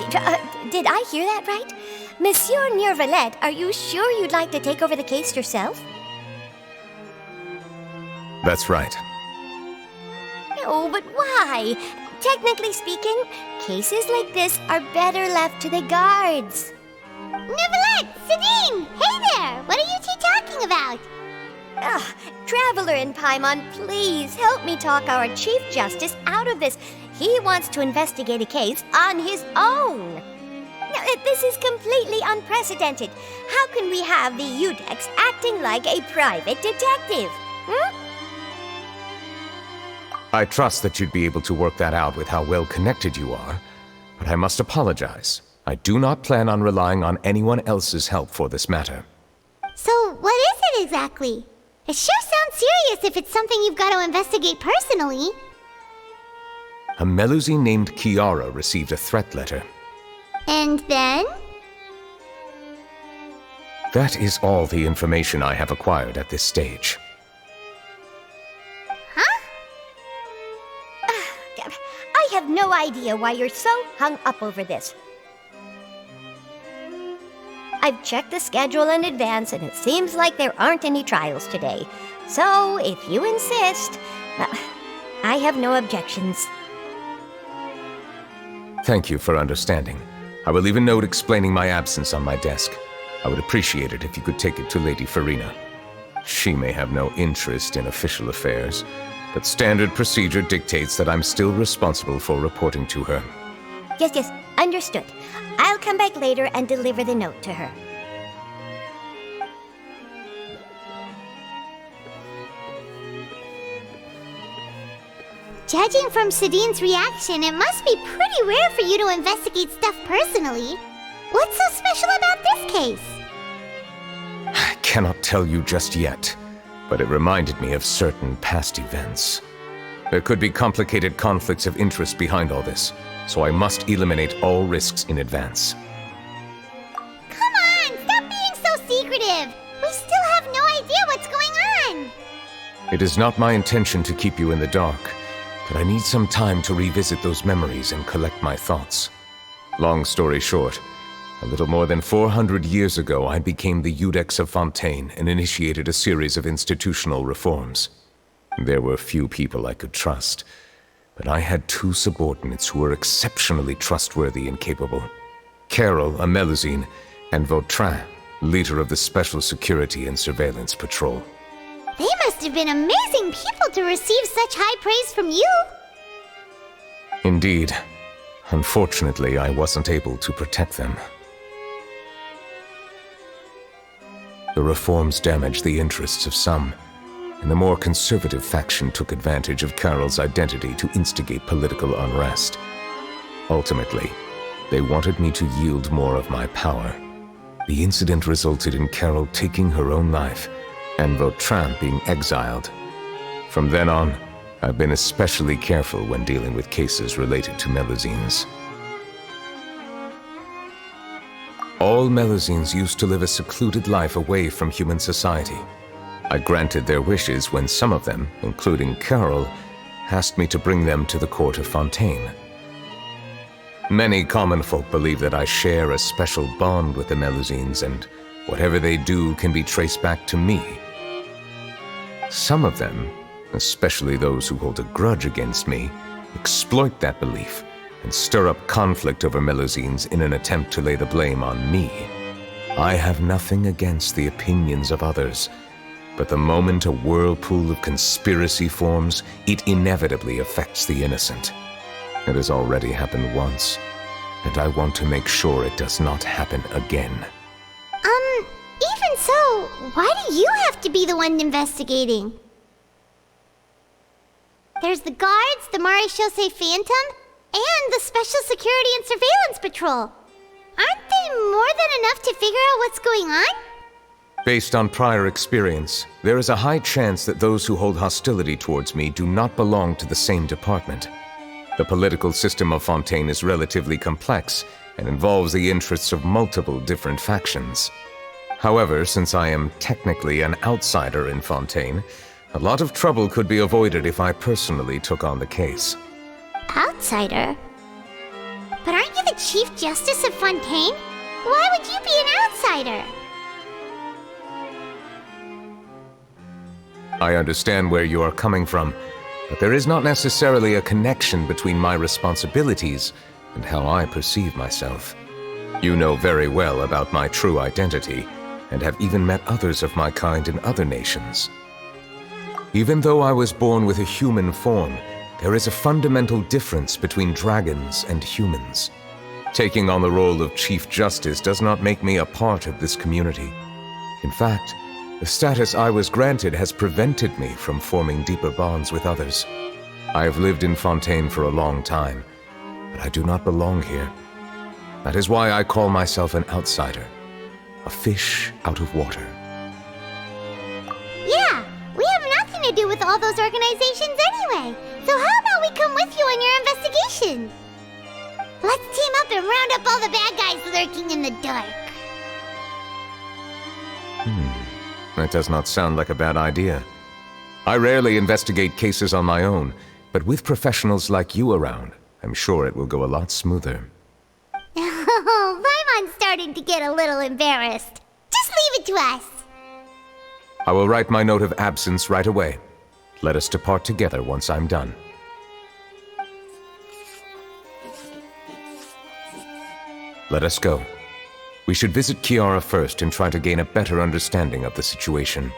Did I hear that right? Monsieur Neuvillette, are you sure you'd like to take over the case yourself? That's right. Oh, but why? Technically speaking, cases like this are better left to the guards. Neuvillette! Sidine! Hey there! What are you two talking about? Traveler in Paimon, please help me talk our Chief Justice out of this. He wants to investigate a case on his own. Now, this is completely unprecedented. How can we have the Udex acting like a private detective? I trust that you'd be able to work that out with how well connected you are, but I must apologize. I do not plan on relying on anyone else's help for this matter. So, what is it exactly? It sure sounds serious if it's something you've got to investigate personally. A Melusine named Kiara received a threat letter. And then? That is all the information I have acquired at this stage. Huh? I have no idea why you're so hung up over this. I've checked the schedule in advance, and it seems like there aren't any trials today. So, if you insist, I have no objections. Thank you for understanding. I will leave a note explaining my absence on my desk. I would appreciate it if you could take it to Lady Farina. She may have no interest in official affairs, but standard procedure dictates that I'm still responsible for reporting to her. Yes, understood. I'll come back later and deliver the note to her. Judging from Sidine's reaction, it must be pretty rare for you to investigate stuff personally. What's so special about this case? I cannot tell you just yet, but it reminded me of certain past events. There could be complicated conflicts of interest behind all this, so I must eliminate all risks in advance. Come on, stop being so secretive! We still have no idea what's going on! It is not my intention to keep you in the dark, but I need some time to revisit those memories and collect my thoughts. Long story short, a little more than 400 years ago I became the Udex of Fontaine and initiated a series of institutional reforms. There were few people I could trust, but I had two subordinates who were exceptionally trustworthy and capable. Carol, a Melusine, and Vautrin, leader of the Special Security and Surveillance Patrol. They must have been amazing people to receive such high praise from you! Indeed. Unfortunately, I wasn't able to protect them. The reforms damaged the interests of some, and the more conservative faction took advantage of Carol's identity to instigate political unrest. Ultimately, they wanted me to yield more of my power. The incident resulted in Carol taking her own life, and Vautrin being exiled. From then on, I've been especially careful when dealing with cases related to Melusines. All Melusines used to live a secluded life away from human society. I granted their wishes when some of them, including Carol, asked me to bring them to the court of Fontaine. Many common folk believe that I share a special bond with the Melusines, and whatever they do can be traced back to me. Some of them, especially those who hold a grudge against me, exploit that belief and stir up conflict over Melusines in an attempt to lay the blame on me. I have nothing against the opinions of others, but the moment a whirlpool of conspiracy forms, it inevitably affects the innocent. It has already happened once, and I want to make sure it does not happen again. Even so, why do you have to be the one investigating? There's the guards, the Marechaussee Phantom, and the Special Security and Surveillance Patrol. Aren't they more than enough to figure out what's going on? Based on prior experience, there is a high chance that those who hold hostility towards me do not belong to the same department. The political system of Fontaine is relatively complex and involves the interests of multiple different factions. However, since I am technically an outsider in Fontaine, a lot of trouble could be avoided if I personally took on the case. Outsider? But aren't you the the Chief Justice of Fontaine? Why would you be an outsider? I understand where you are coming from, but there is not necessarily a connection between my responsibilities and how I perceive myself. You know very well about my true identity, and have even met others of my kind in other nations. Even though I was born with a human form, there is a fundamental difference between dragons and humans. Taking on the role of Chief Justice does not make me a part of this community. In fact, the status I was granted has prevented me from forming deeper bonds with others. I have lived in Fontaine for a long time, but I do not belong here. That is why I call myself an outsider, a fish out of water. Yeah, we have nothing to do with all those organizations anyway. So how about we come with you on your investigation? Let's team up and round up all the bad guys lurking in the dark. That does not sound like a bad idea. I rarely investigate cases on my own, but with professionals like you around, I'm sure it will go a lot smoother. Oh, Paimon's starting to get a little embarrassed. Just leave it to us. I will write my note of absence right away. Let us depart together once I'm done. Let us go. We should visit Kiara first and try to gain a better understanding of the situation.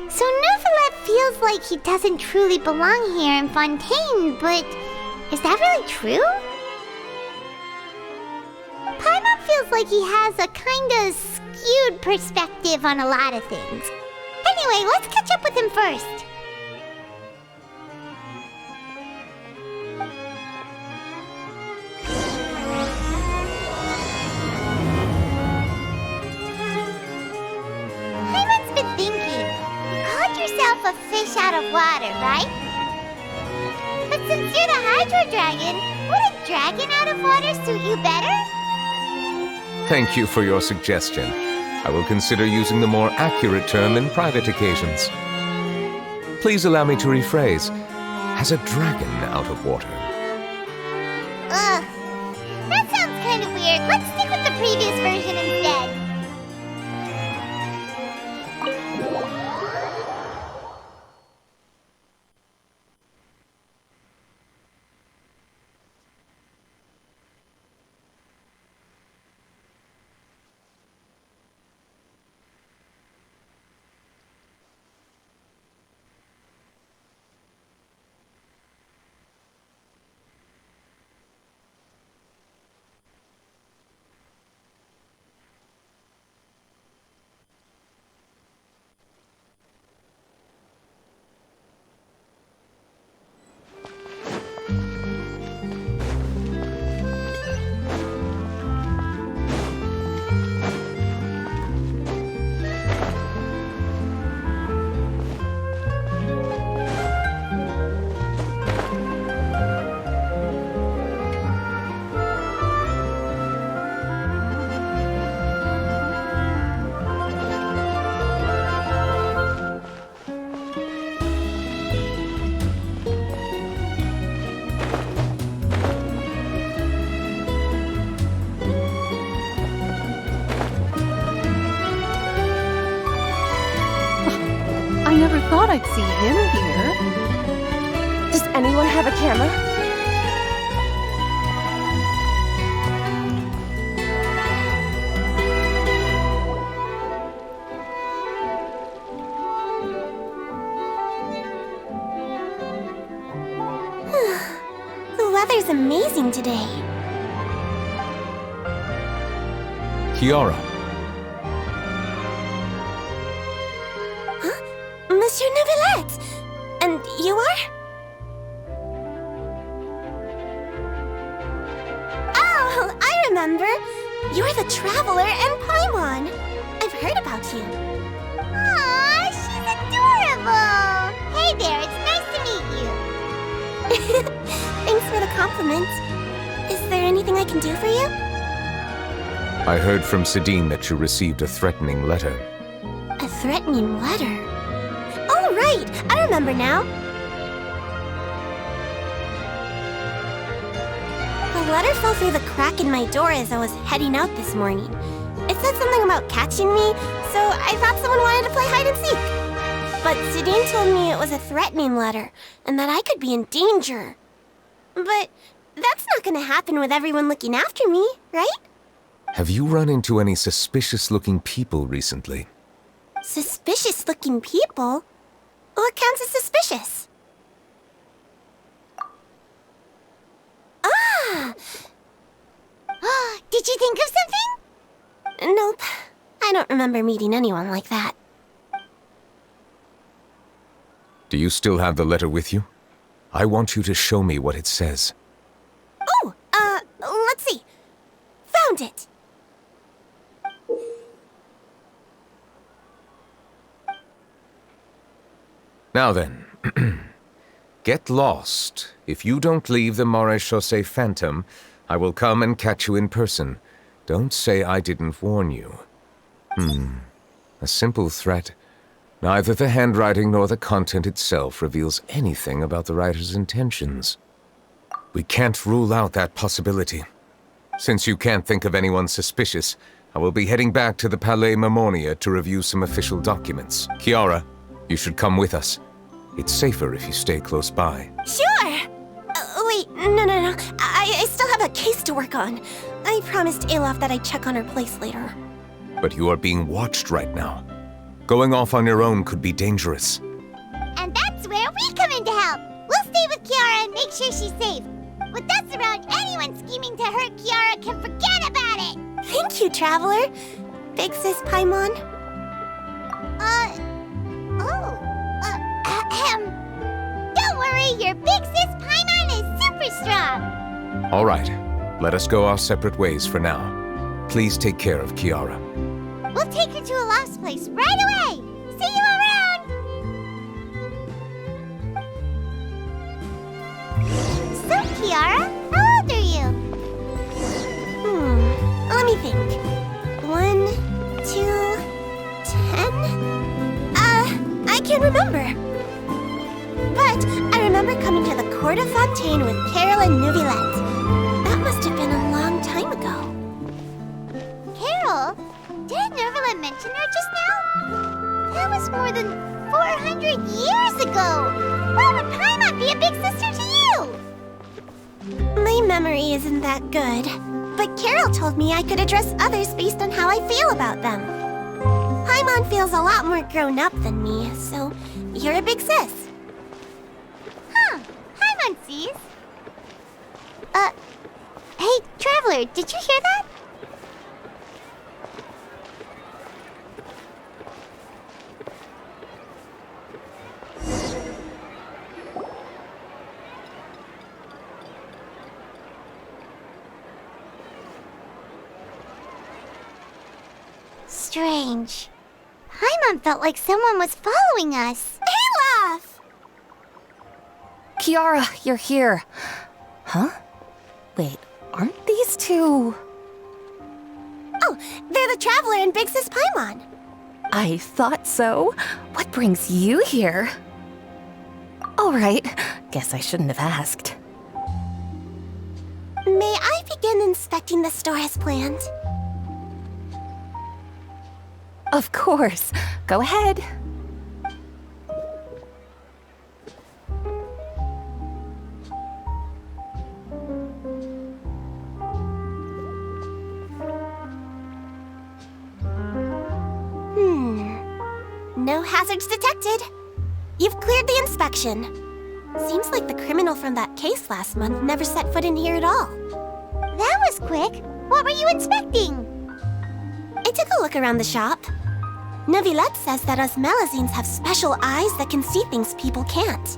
So Neuvillette feels like he doesn't truly belong here in Fontaine, but is that really true? Paimon feels like he has a kinda skewed perspective on a lot of things. Anyway, let's catch up with him first. Paimon's been thinking. You called yourself a fish out of water, right? But since you're the Hydro Dragon, would a dragon out of water suit you better? Thank you for your suggestion. I will consider using the more accurate term in private occasions. Please allow me to rephrase. As a dragon out of water. Ugh. That sounds kind of weird. Let's stick with the previous version instead. I never thought I'd see him here. Does anyone have a camera? The weather's amazing today. Kiara, Monsieur Neuvillette! And you are? Oh, I remember. You're the Traveler and Paimon. I've heard about you. Aw, she's adorable! Hey there, it's nice to meet you. Thanks for the compliment. Is there anything I can do for you? I heard from Sidine that you received a threatening letter. A threatening letter? right! I remember now. A letter fell through the crack in my door as I was heading out this morning. It said something about catching me, so I thought someone wanted to play hide and seek. But Sidine told me it was a threatening letter, and that I could be in danger. But that's not gonna happen with everyone looking after me, right? Have you run into any suspicious-looking people recently? Suspicious-looking people? What counts as suspicious? Ah! Did you think of something? Nope. I don't remember meeting anyone like that. Do you still have the letter with you? I want you to show me what it says. Oh, let's see. Found it! Now then, get lost. If you don't leave the Maréchaussée Phantom, I will come and catch you in person. Don't say I didn't warn you. A simple threat. Neither the handwriting nor the content itself reveals anything about the writer's intentions. We can't rule out that possibility. Since you can't think of anyone suspicious, I will be heading back to the Palais Mermonia to review some official documents. Kiara, you should come with us. It's safer if you stay close by. Sure! Wait, no. I still have a case to work on. I promised Alof that I'd check on her place later. But you are being watched right now. Going off on your own could be dangerous. And that's where we come in to help. We'll stay with Kiara and make sure she's safe. With us around, anyone scheming to hurt Kiara can forget about it. Thank you, Traveler. Big Sis Paimon. Don't worry, your Big Sis Paimon is super strong. All right, let us go our separate ways for now. Please take care of Kiara. We'll take her to Alaf's place right away. See you around. So, Kiara, how old are you? Let me think. 1, 2, 10? I can't remember. But I remember coming to the Court of Fontaine with Carol and Neuvillette. That must have been a long time ago. Carol? Did Neuvillette mention her just now? That was more than 400 years ago! Why would Paimon be a big sister to you? My memory isn't that good, but Carol told me I could address others based on how I feel about them. Paimon feels a lot more grown up than me, so you're a big sis. Huh, Paimon sees. Hey, Traveler, did you hear that? Strange. Paimon felt like someone was following us. Olaf! Kiara, you're here. Huh? Wait, aren't these two... Oh, they're the Traveler and Big Sis Paimon. I thought so. What brings you here? All right, guess I shouldn't have asked. May I begin inspecting the store as planned? Of course. Go ahead. No hazards detected. You've cleared the inspection. Seems like the criminal from that case last month never set foot in here at all. That was quick. What were you inspecting? I took a look around the shop. Neuvillette says that us Melazines have special eyes that can see things people can't.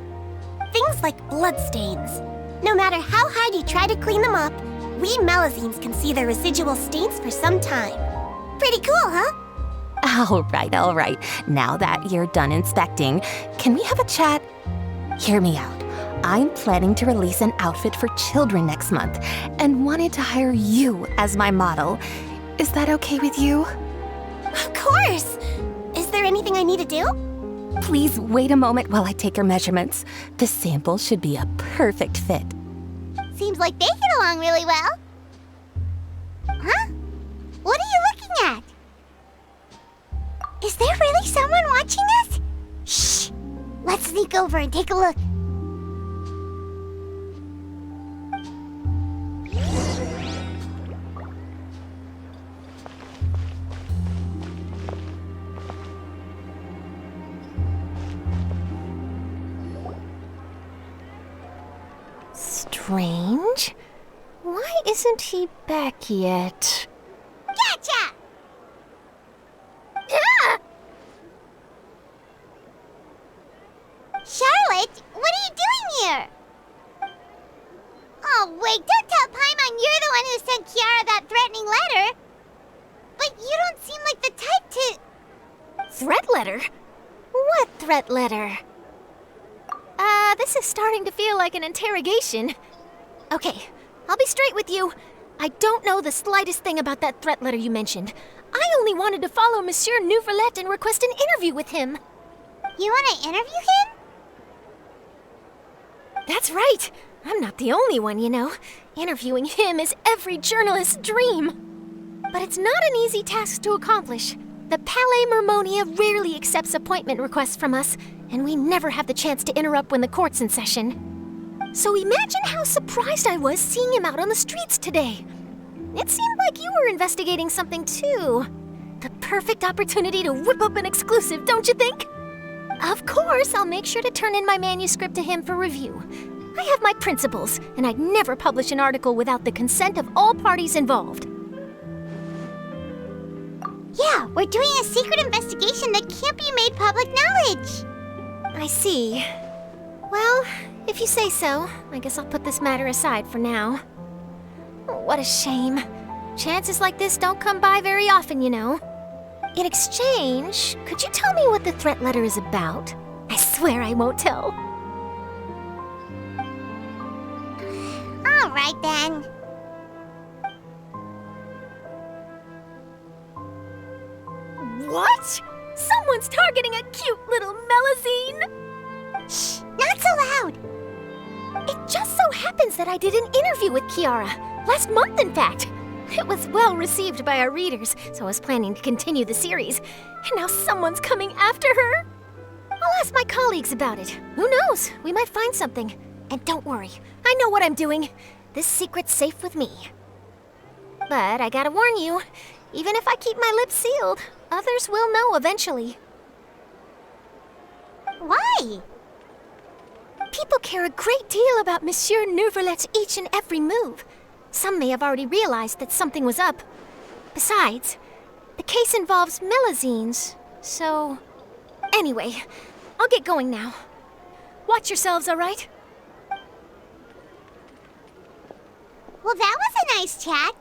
Things like bloodstains. No matter how hard you try to clean them up, we Melazines can see their residual stains for some time. Pretty cool, huh? All right. Now that you're done inspecting, can we have a chat? Hear me out. I'm planning to release an outfit for children next month and wanted to hire you as my model. Is that okay with you? Of course! Is there anything I need to do? Please wait a moment while I take your measurements. The sample should be a perfect fit. Seems like they get along really well. Huh? What are you looking at? Is there really someone watching us? Shh! Let's sneak over and take a look. Strange. Why isn't he back yet? Gotcha! Ah! Charlotte, what are you doing here? Oh, wait, don't tell Paimon you're the one who sent Kiara that threatening letter. But you don't seem like the type to... Threat letter? What threat letter? This is starting to feel like an interrogation. Okay, I'll be straight with you. I don't know the slightest thing about that threat letter you mentioned. I only wanted to follow Monsieur Neuvillette and request an interview with him. You want to interview him? That's right. I'm not the only one, you know. Interviewing him is every journalist's dream. But it's not an easy task to accomplish. The Palais Mermonia rarely accepts appointment requests from us, and we never have the chance to interrupt when the court's in session. So imagine how surprised I was seeing him out on the streets today. It seemed like you were investigating something too. The perfect opportunity to whip up an exclusive, don't you think? Of course, I'll make sure to turn in my manuscript to him for review. I have my principles, and I'd never publish an article without the consent of all parties involved. Yeah, we're doing a secret investigation that can't be made public knowledge. I see. Well, if you say so, I guess I'll put this matter aside for now. What a shame. Chances like this don't come by very often, you know. In exchange, could you tell me what the threat letter is about? I swear I won't tell. All right, then. What? Someone's targeting a cute little Melazine? Shh, not so loud. It just so happens that I did an interview with Kiara. Last month, in fact. It was well received by our readers, so I was planning to continue the series. And now someone's coming after her. I'll ask my colleagues about it. Who knows? We might find something. And don't worry, I know what I'm doing. This secret's safe with me. But I gotta warn you, even if I keep my lips sealed, others will know eventually. Why? People care a great deal about Monsieur Neuvillette's each and every move. Some may have already realized that something was up. Besides, the case involves Melazines, so... Anyway, I'll get going now. Watch yourselves, all right? Well, that was a nice chat.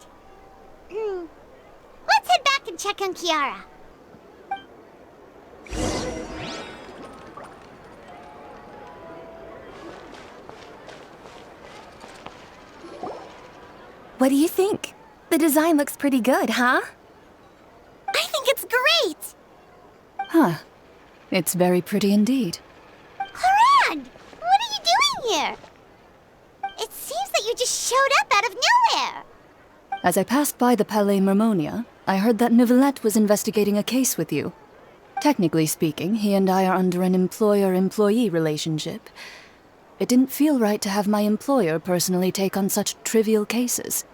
Let's head back and check on Kiara. What do you think? The design looks pretty good, huh? I think it's great! Huh. It's very pretty indeed. Haran! What are you doing here? It seems that you just showed up out of nowhere. As I passed by the Palais Mermonia, I heard that Neuvillette was investigating a case with you. Technically speaking, he and I are under an employer-employee relationship. It didn't feel right to have my employer personally take on such trivial cases.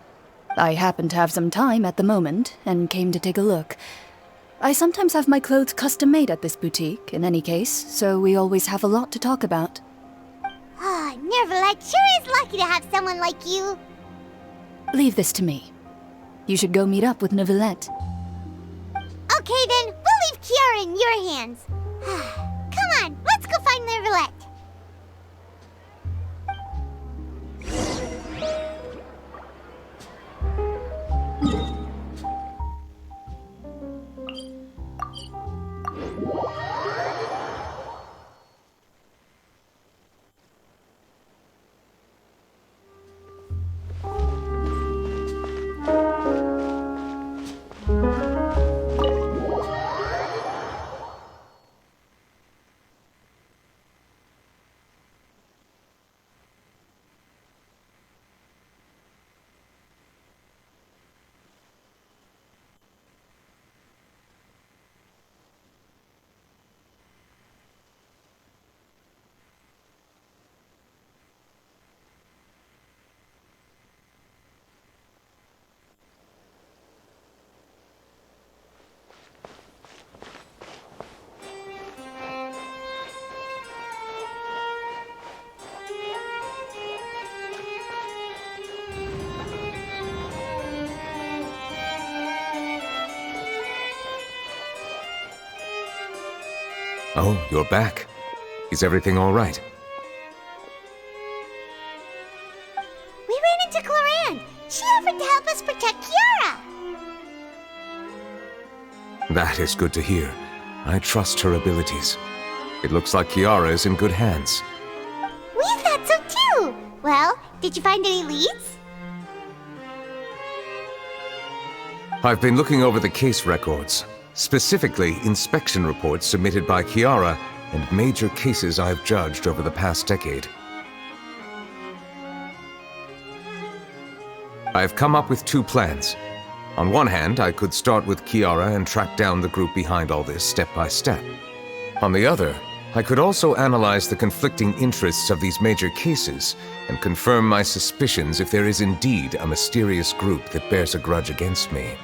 I happened to have some time at the moment, and came to take a look. I sometimes have my clothes custom-made at this boutique, in any case, so we always have a lot to talk about. Ah, Neuvillette sure is lucky to have someone like you. Leave this to me. You should go meet up with Neuvillette. Okay then, we'll leave Kiara in your hands. Come on, let's go find Neuvillette. Oh, you're back. Is everything all right? We ran into Cloran. She offered to help us protect Kiara. That is good to hear. I trust her abilities. It looks like Kiara is in good hands. We thought so too. Well, did you find any leads? I've been looking over the case records, specifically inspection reports submitted by Kiara and major cases I've judged over the past decade. I've come up with two plans. On one hand, I could start with Kiara and track down the group behind all this step by step. On the other, I could also analyze the conflicting interests of these major cases and confirm my suspicions if there is indeed a mysterious group that bears a grudge against me.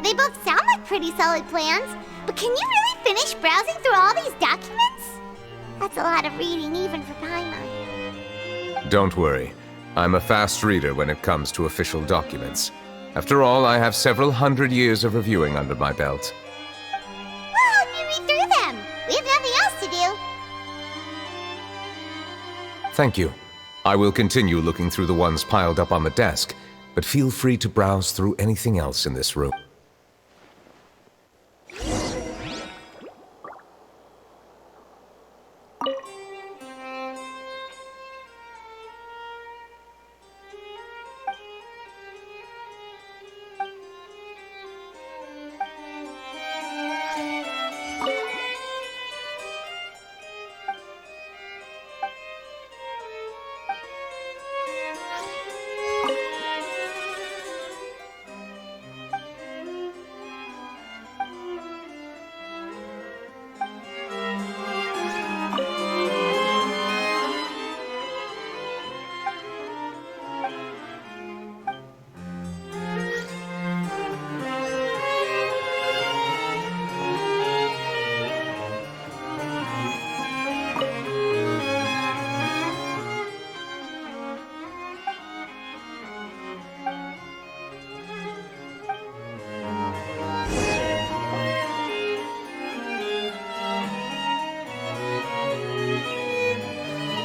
They both sound like pretty solid plans, but can you really finish browsing through all these documents? That's a lot of reading even for Paimon. Don't worry. I'm a fast reader when it comes to official documents. After all, I have several hundred years of reviewing under my belt. We'll help you read through them. We have nothing else to do. Thank you. I will continue looking through the ones piled up on the desk, but feel free to browse through anything else in this room.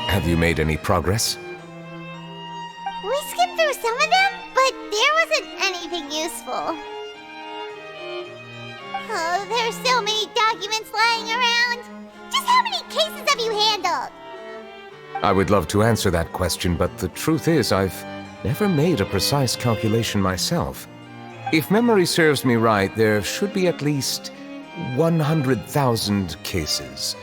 Have you made any progress? We skimmed through some of them, but there wasn't anything useful. Oh, there's so many documents lying around. Just how many cases have you handled? I would love to answer that question, but the truth is I've never made a precise calculation myself. If memory serves me right, there should be at least 100,000 cases.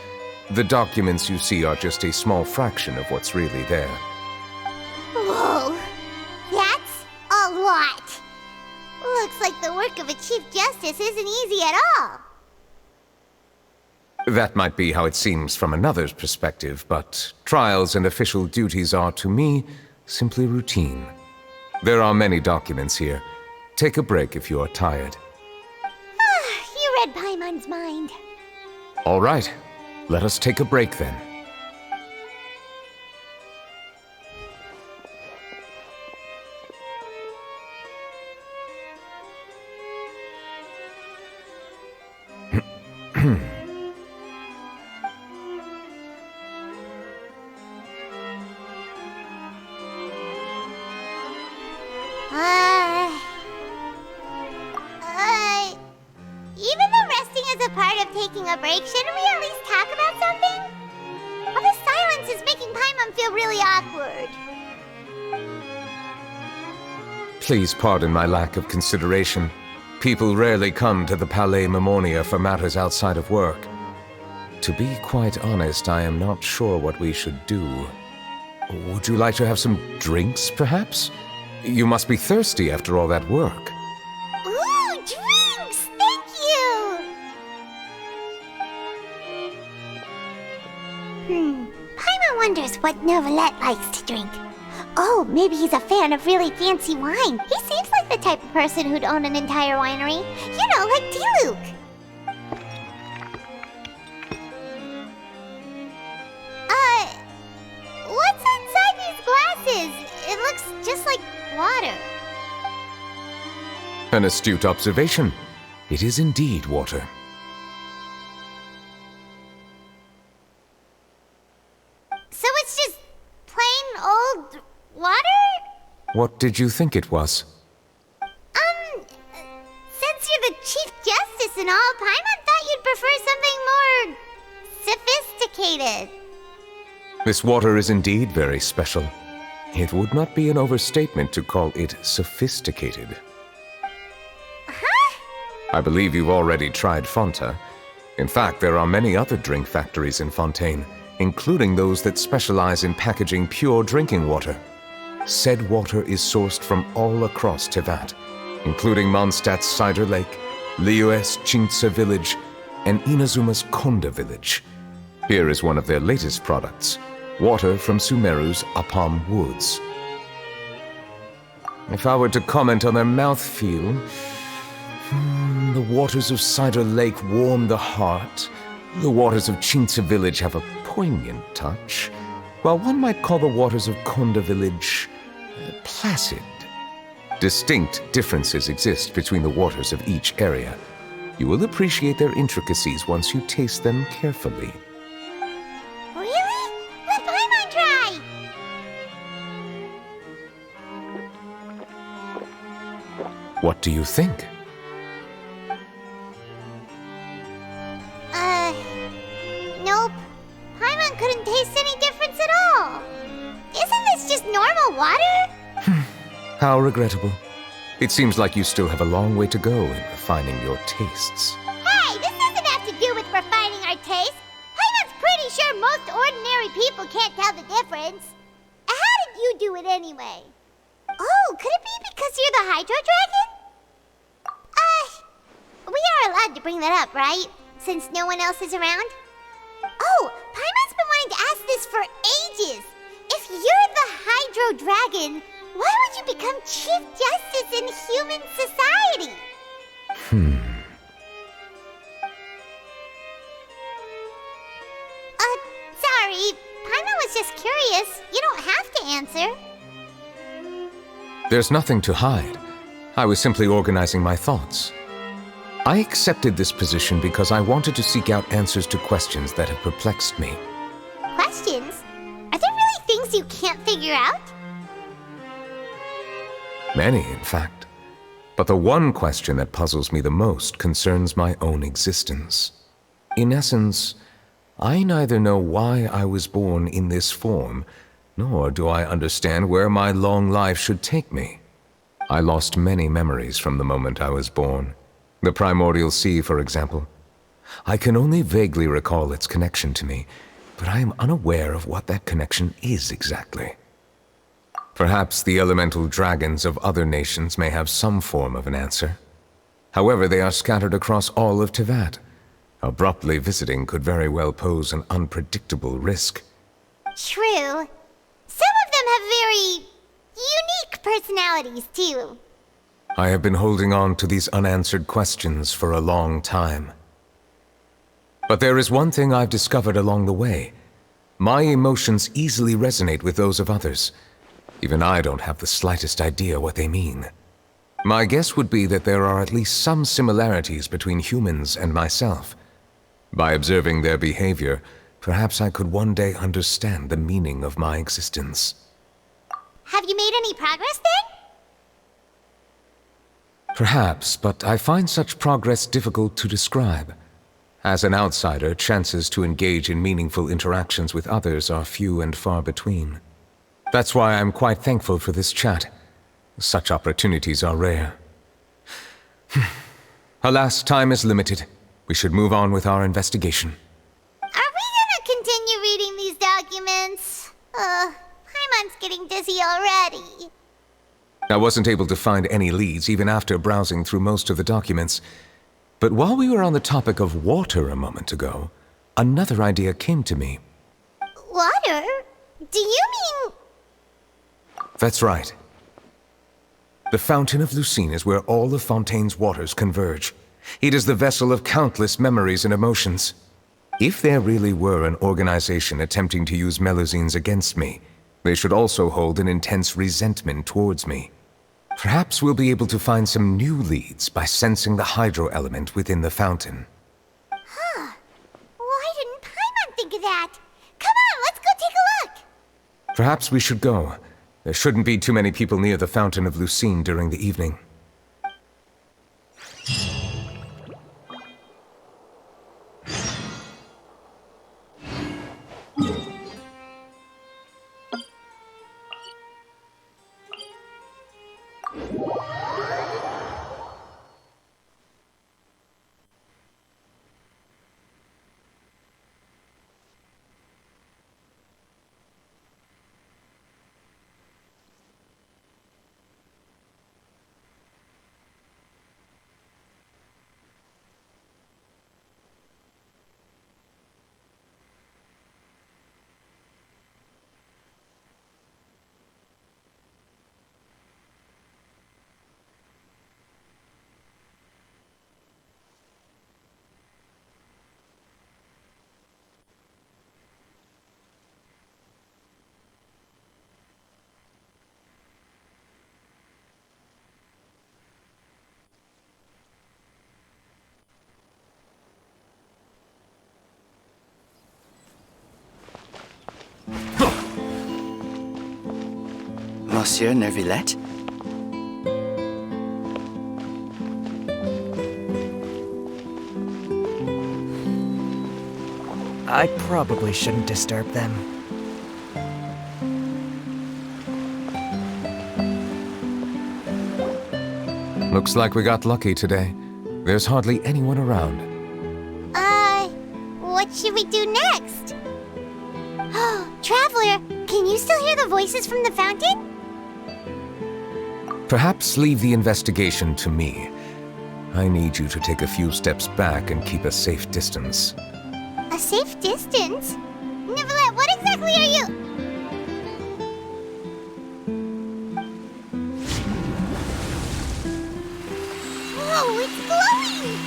The documents you see are just a small fraction of what's really there. Whoa, that's a lot. Looks like the work of a Chief Justice isn't easy at all. That might be how it seems from another's perspective, but trials and official duties are, to me, simply routine. There are many documents here. Take a break if you are tired. You read Paimon's mind. All right. Let us take a break then. Even though resting is a part of taking a break, shouldn't we at least talk about something? All this silence is making Paimon feel really awkward. Please pardon my lack of consideration. People rarely come to the Palais Mermonia for matters outside of work. To be quite honest, I am not sure what we should do. Would you like to have some drinks, perhaps? You must be thirsty after all that work. Ooh, drinks! Thank you! Paimon wonders what Neuvillette likes to drink. Oh, maybe he's a fan of really fancy wine. He seems like the type of person who'd own an entire winery. You know, like Diluc. What's inside these glasses? It looks just like water. An astute observation. It is indeed water. What did you think it was? Since you're the Chief Justice and all, Paimon thought you'd prefer something more sophisticated. This water is indeed very special. It would not be an overstatement to call it sophisticated. Huh? I believe you've already tried Fonta. In fact, there are many other drink factories in Fontaine, including those that specialize in packaging pure drinking water. Said water is sourced from all across Teyvat, including Mondstadt's Cider Lake, Liyue's Chintsa village, and Inazuma's Konda village. Here is one of their latest products, water from Sumeru's Apam Woods. If I were to comment on their mouthfeel, the waters of Cider Lake warm the heart. The waters of Chintsa village have a poignant touch, while one might call the waters of Konda village placid. Distinct differences exist between the waters of each area. You will appreciate their intricacies once you taste them carefully. Really? Let Paimon try! What do you think? Nope. Paimon couldn't taste any difference at all. Isn't this just normal water? How regrettable. It seems like you still have a long way to go in refining your tastes. Hey, this doesn't have to do with refining our taste. Paimon's pretty sure most ordinary people can't tell the difference. How did you do it anyway? Oh, could it be because you're the Hydro Dragon? We are allowed to bring that up, right? Since no one else is around? Oh, Paimon's been wanting to ask this for ages. If you're the Hydro Dragon, why would you become Chief Justice in human society? Sorry. Paimon was just curious. You don't have to answer. There's nothing to hide. I was simply organizing my thoughts. I accepted this position because I wanted to seek out answers to questions that have perplexed me. Questions? Are there really things you can't figure out? Many, in fact. But the one question that puzzles me the most concerns my own existence. In essence, I neither know why I was born in this form, nor do I understand where my long life should take me. I lost many memories from the moment I was born. The primordial sea, for example. I can only vaguely recall its connection to me, but I am unaware of what that connection is exactly. Perhaps the elemental dragons of other nations may have some form of an answer. However, they are scattered across all of Teyvat. Abruptly visiting could very well pose an unpredictable risk. True. Some of them have very unique personalities, too. I have been holding on to these unanswered questions for a long time. But there is one thing I've discovered along the way. My emotions easily resonate with those of others. Even I don't have the slightest idea what they mean. My guess would be that there are at least some similarities between humans and myself. By observing their behavior, perhaps I could one day understand the meaning of my existence. Have you made any progress then? Perhaps, but I find such progress difficult to describe. As an outsider, chances to engage in meaningful interactions with others are few and far between. That's why I'm quite thankful for this chat. Such opportunities are rare. Alas, time is limited. We should move on with our investigation. Are we gonna continue reading these documents? Paimon's getting dizzy already. I wasn't able to find any leads even after browsing through most of the documents. But while we were on the topic of water a moment ago, another idea came to me. Water? Do you mean... That's right. The Fountain of Lucine is where all of Fontaine's waters converge. It is the vessel of countless memories and emotions. If there really were an organization attempting to use Melusines against me, they should also hold an intense resentment towards me. Perhaps we'll be able to find some new leads by sensing the hydro element within the fountain. Why didn't Paimon think of that? Come on, let's go take a look! Perhaps we should go. There shouldn't be too many people near the Fountain of Lucine during the evening. Monsieur Neuvillette? I probably shouldn't disturb them. Looks like we got lucky today. There's hardly anyone around. What should we do next? Oh, Traveler, can you still hear the voices from the fountain? Perhaps leave the investigation to me. I need you to take a few steps back and keep a safe distance. A safe distance? Neuvillette, what exactly are you? Whoa, it's glowing!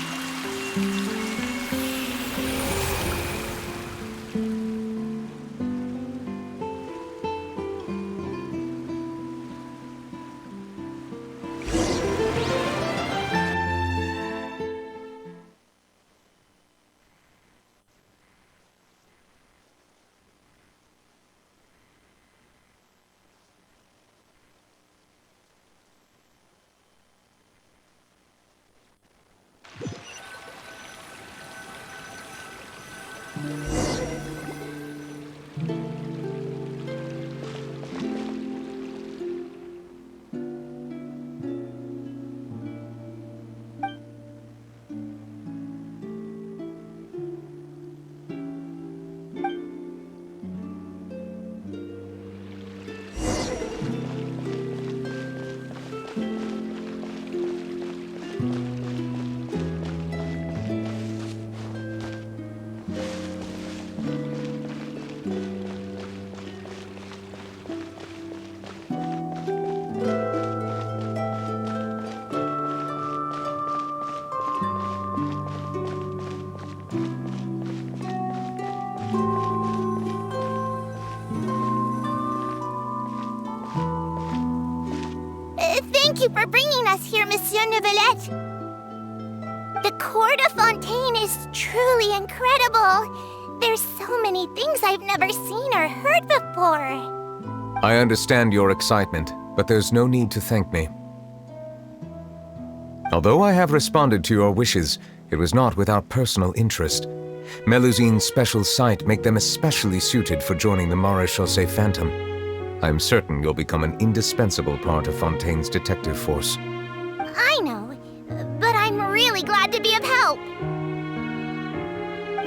Thank you for bringing us here, Monsieur Neuvillette. The Court of Fontaine is truly incredible. There's so many things I've never seen or heard before. I understand your excitement, but there's no need to thank me. Although I have responded to your wishes, it was not without personal interest. Melusine's special sight make them especially suited for joining the Maréchaussée Phantom. I'm certain you'll become an indispensable part of Fontaine's detective force. I know, but I'm really glad to be of help.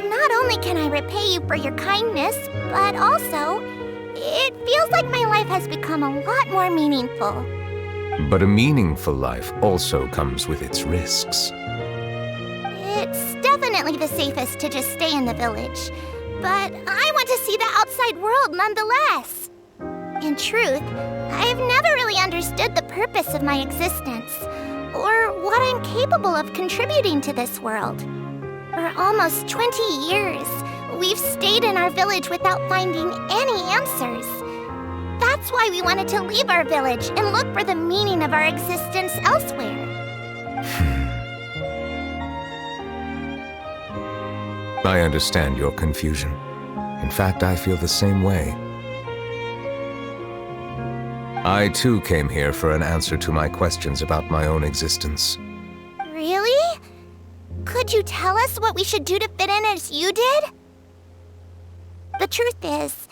Not only can I repay you for your kindness, but also, it feels like my life has become a lot more meaningful. But a meaningful life also comes with its risks. It's definitely the safest to just stay in the village, but I want to see the outside world nonetheless. In truth, I've never really understood the purpose of my existence, or what I'm capable of contributing to this world. For almost 20 years, we've stayed in our village without finding any answers. That's why we wanted to leave our village and look for the meaning of our existence elsewhere. I understand your confusion. In fact, I feel the same way. I too came here for an answer to my questions about my own existence. Really? Could you tell us what we should do to fit in as you did? The truth is,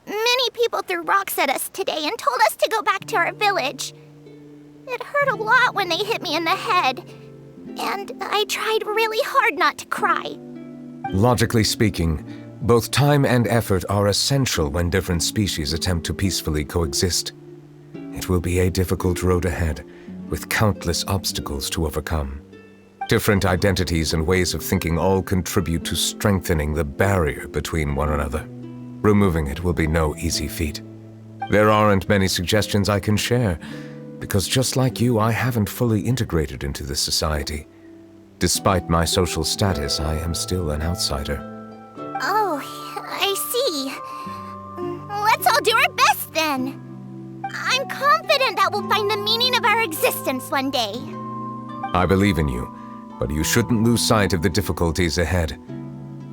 many people threw rocks at us today and told us to go back to our village. It hurt a lot when they hit me in the head, and I tried really hard not to cry. Logically speaking, both time and effort are essential when different species attempt to peacefully coexist. It will be a difficult road ahead, with countless obstacles to overcome. Different identities and ways of thinking all contribute to strengthening the barrier between one another. Removing it will be no easy feat. There aren't many suggestions I can share, because just like you, I haven't fully integrated into this society. Despite my social status, I am still an outsider. Oh, I see. Let's all do our best then. I'm confident that we'll find the meaning of our existence one day. I believe in you, but you shouldn't lose sight of the difficulties ahead.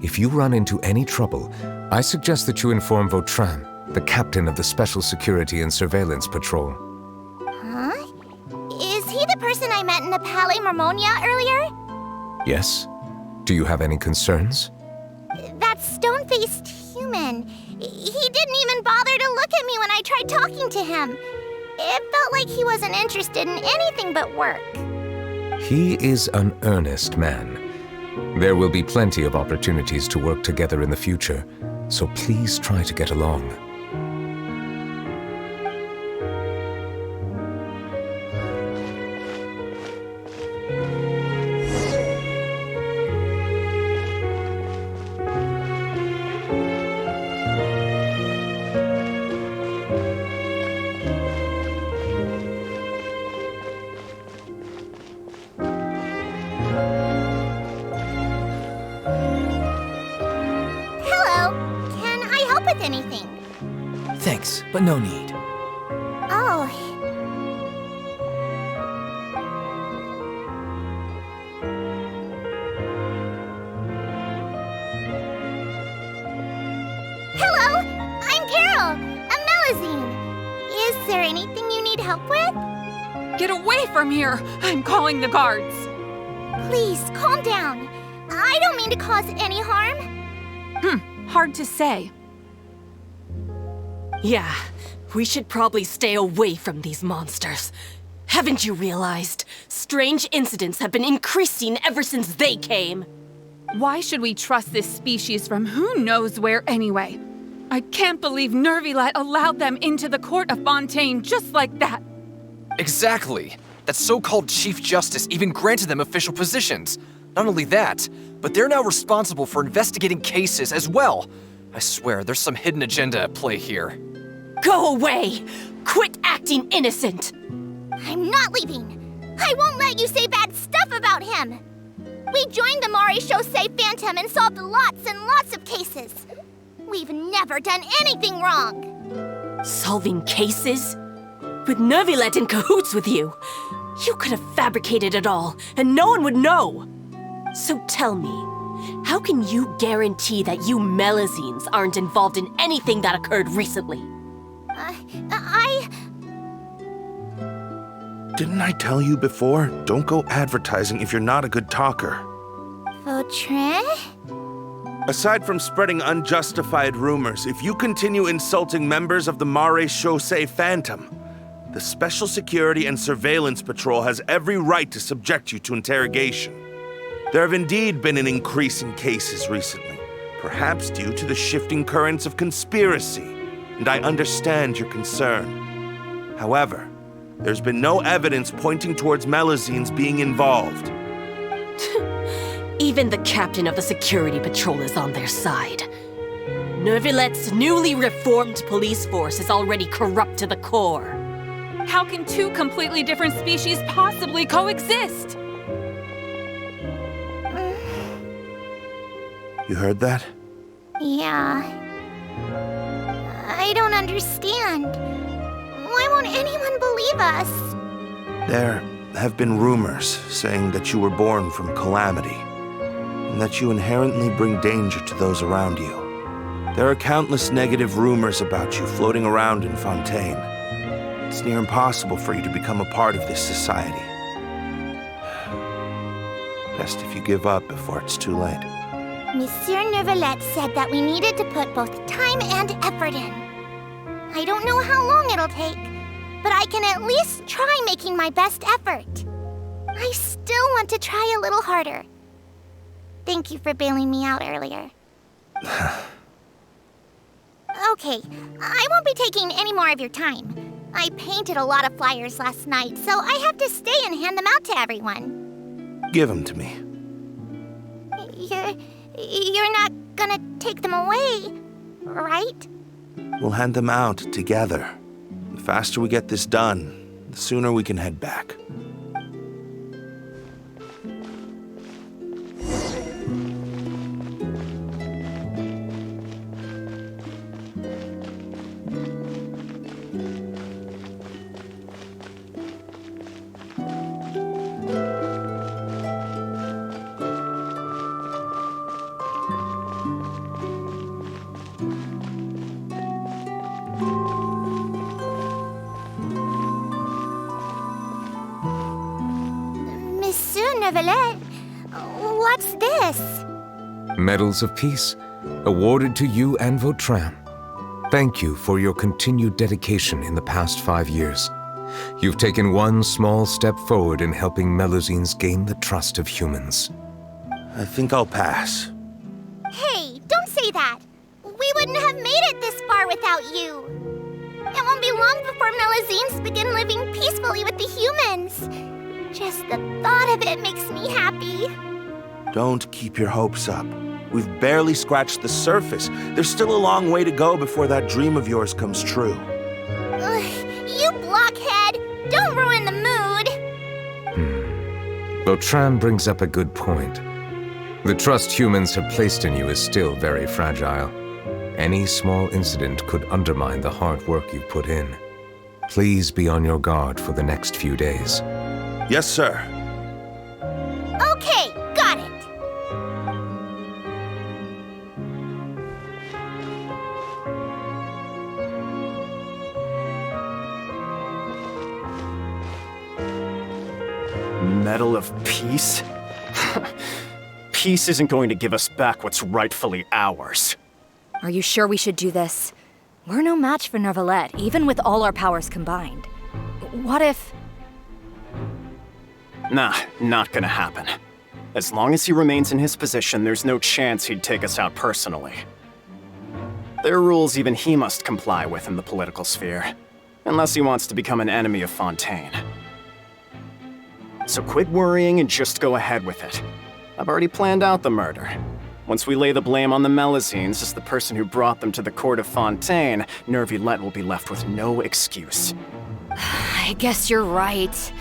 If you run into any trouble, I suggest that you inform Vautrin, the captain of the Special Security and Surveillance Patrol. Huh? Is he the person I met in the Palais Marmonia earlier? Yes? Do you have any concerns? That stone-faced human. He didn't even bother to look at me when I tried talking to him. It felt like he wasn't interested in anything but work. He is an earnest man. There will be plenty of opportunities to work together in the future, so please try to get along. Anything. Thanks, but no need. Oh. Hello, I'm Carol, a Melazine. Is there anything you need help with? Get away from here! I'm calling the guards! Please, calm down. I don't mean to cause any harm. Hard to say. Yeah, we should probably stay away from these monsters. Haven't you realized? Strange incidents have been increasing ever since they came. Why should we trust this species from who knows where anyway? I can't believe Neuvillette allowed them into the court of Fontaine just like that. Exactly. That so-called Chief Justice even granted them official positions. Not only that, but they're now responsible for investigating cases as well. I swear, there's some hidden agenda at play here. Go away! Quit acting innocent! I'm not leaving. I won't let you say bad stuff about him. We joined the Maréchaussée Phantom and solved lots and lots of cases. We've never done anything wrong. Solving cases? With Neuvillette in cahoots with you. You could have fabricated it all, and no one would know. So tell me, how can you guarantee that you Melazines aren't involved in anything that occurred recently? Didn't I tell you before? Don't go advertising if you're not a good talker. Vautrin? Aside from spreading unjustified rumors, if you continue insulting members of the Maréchaussée Phantom, the Special Security and Surveillance Patrol has every right to subject you to interrogation. There have indeed been an increase in cases recently, perhaps due to the shifting currents of conspiracy, and I understand your concern. However, there's been no evidence pointing towards Melazines being involved. Even the captain of the security patrol is on their side. Neuvillette's newly reformed police force is already corrupt to the core. How can two completely different species possibly coexist? You heard that? Yeah. I don't understand. Why won't anyone believe us? There have been rumors saying that you were born from calamity, and that you inherently bring danger to those around you. There are countless negative rumors about you floating around in Fontaine. It's near impossible for you to become a part of this society. Best if you give up before it's too late. Monsieur Neuvillette said that we needed to put both time and effort in. I don't know how long it'll take, but I can at least try making my best effort. I still want to try a little harder. Thank you for bailing me out earlier. Okay, I won't be taking any more of your time. I painted a lot of flyers last night, so I have to stay and hand them out to everyone. Give them to me. You're not gonna take them away, right? We'll hand them out together. The faster we get this done, the sooner we can head back. Neuvillette, what's this? Medals of Peace, awarded to you and Vautrin. Thank you for your continued dedication in the past 5 years. You've taken one small step forward in helping Melusines gain the trust of humans. I think I'll pass. Hey, don't say that. We wouldn't have made it this far without you. It won't be long before Melusines begin living peacefully with the humans. Just the thought of it makes me happy. Don't keep your hopes up. We've barely scratched the surface. There's still a long way to go before that dream of yours comes true. You blockhead! Don't ruin the mood! Vautrin brings up a good point. The trust humans have placed in you is still very fragile. Any small incident could undermine the hard work you've put in. Please be on your guard for the next few days. Yes, sir. Okay, got it. Medal of Peace? Peace isn't going to give us back what's rightfully ours. Are you sure we should do this? We're no match for Neuvillette, even with all our powers combined. What if... Nah, not gonna happen. As long as he remains in his position, there's no chance he'd take us out personally. There are rules even he must comply with in the political sphere, unless he wants to become an enemy of Fontaine. So quit worrying and just go ahead with it. I've already planned out the murder. Once we lay the blame on the Melusines as the person who brought them to the court of Fontaine, Neuvillette will be left with no excuse. I guess you're right.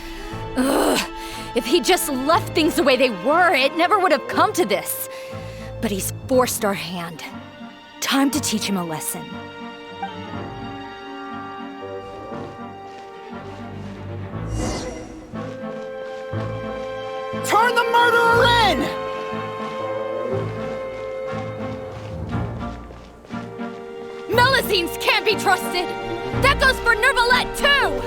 Ugh. If he just left things the way they were, it never would have come to this. But he's forced our hand. Time to teach him a lesson. Turn the murderer in! Melusines can't be trusted! That goes for Neuvillette, too!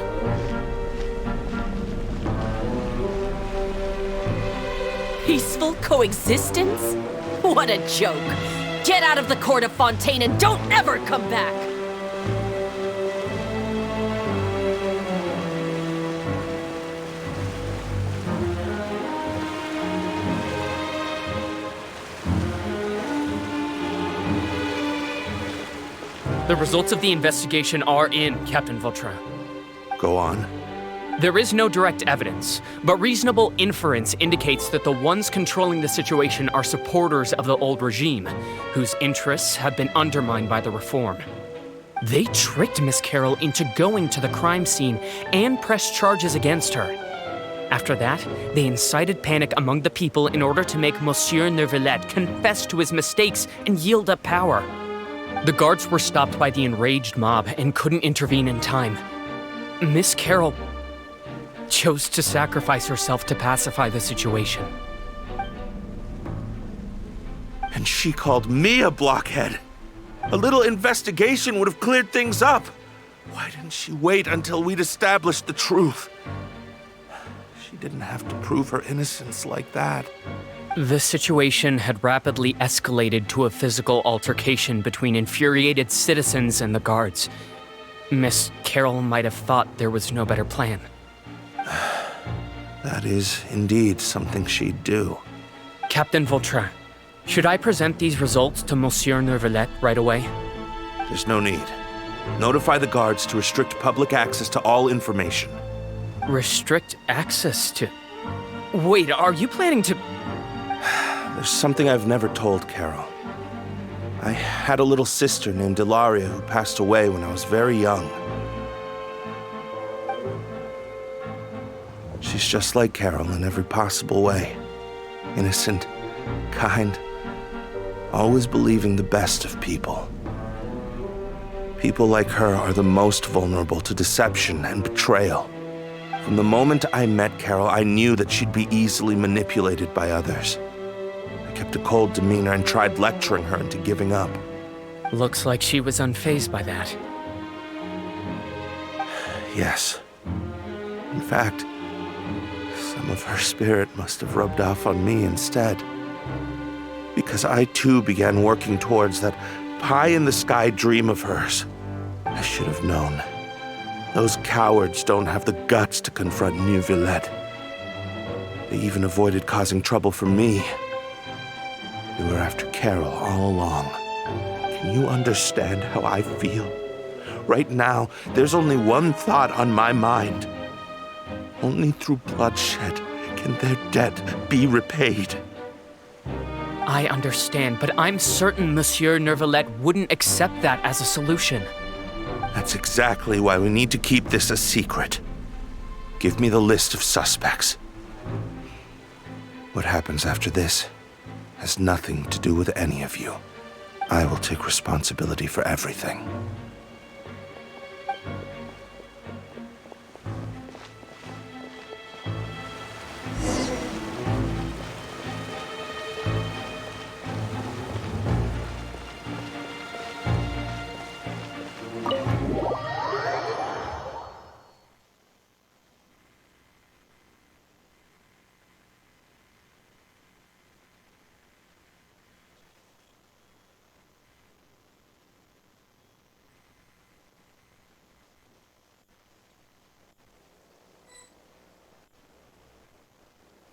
Peaceful coexistence? What a joke! Get out of the court of Fontaine and don't ever come back! The results of the investigation are in, Captain Vautrin. Go on. There is no direct evidence, but reasonable inference indicates that the ones controlling the situation are supporters of the old regime, whose interests have been undermined by the reform. They tricked Miss Carroll into going to the crime scene and pressed charges against her. After that, they incited panic among the people in order to make Monsieur Neuvillette confess to his mistakes and yield up power. The guards were stopped by the enraged mob and couldn't intervene in time. Miss Carroll chose to sacrifice herself to pacify the situation. And she called me a blockhead. A little investigation would have cleared things up. Why didn't she wait until we'd established the truth? She didn't have to prove her innocence like that. The situation had rapidly escalated to a physical altercation between infuriated citizens and the guards. Miss Carroll might have thought there was no better plan. That is indeed something she'd do. Captain Vautrin, should I present these results to Monsieur Neuvillette right away? There's no need. Notify the guards to restrict public access to all information. Restrict access to... Wait, are you planning to... There's something I've never told Carol. I had a little sister named Ilaria who passed away when I was very young. She's just like Carol in every possible way. Innocent, kind, always believing the best of people. People like her are the most vulnerable to deception and betrayal. From the moment I met Carol, I knew that she'd be easily manipulated by others. I kept a cold demeanor and tried lecturing her into giving up. Looks like she was unfazed by that. Yes. In fact, some of her spirit must have rubbed off on me instead. Because I too began working towards that pie-in-the-sky dream of hers. I should have known. Those cowards don't have the guts to confront Neuvillette. They even avoided causing trouble for me. They were after Carol all along. Can you understand how I feel? Right now, there's only one thought on my mind. Only through bloodshed can their debt be repaid. I understand, but I'm certain Monsieur Neuvillette wouldn't accept that as a solution. That's exactly why we need to keep this a secret. Give me the list of suspects. What happens after this has nothing to do with any of you. I will take responsibility for everything.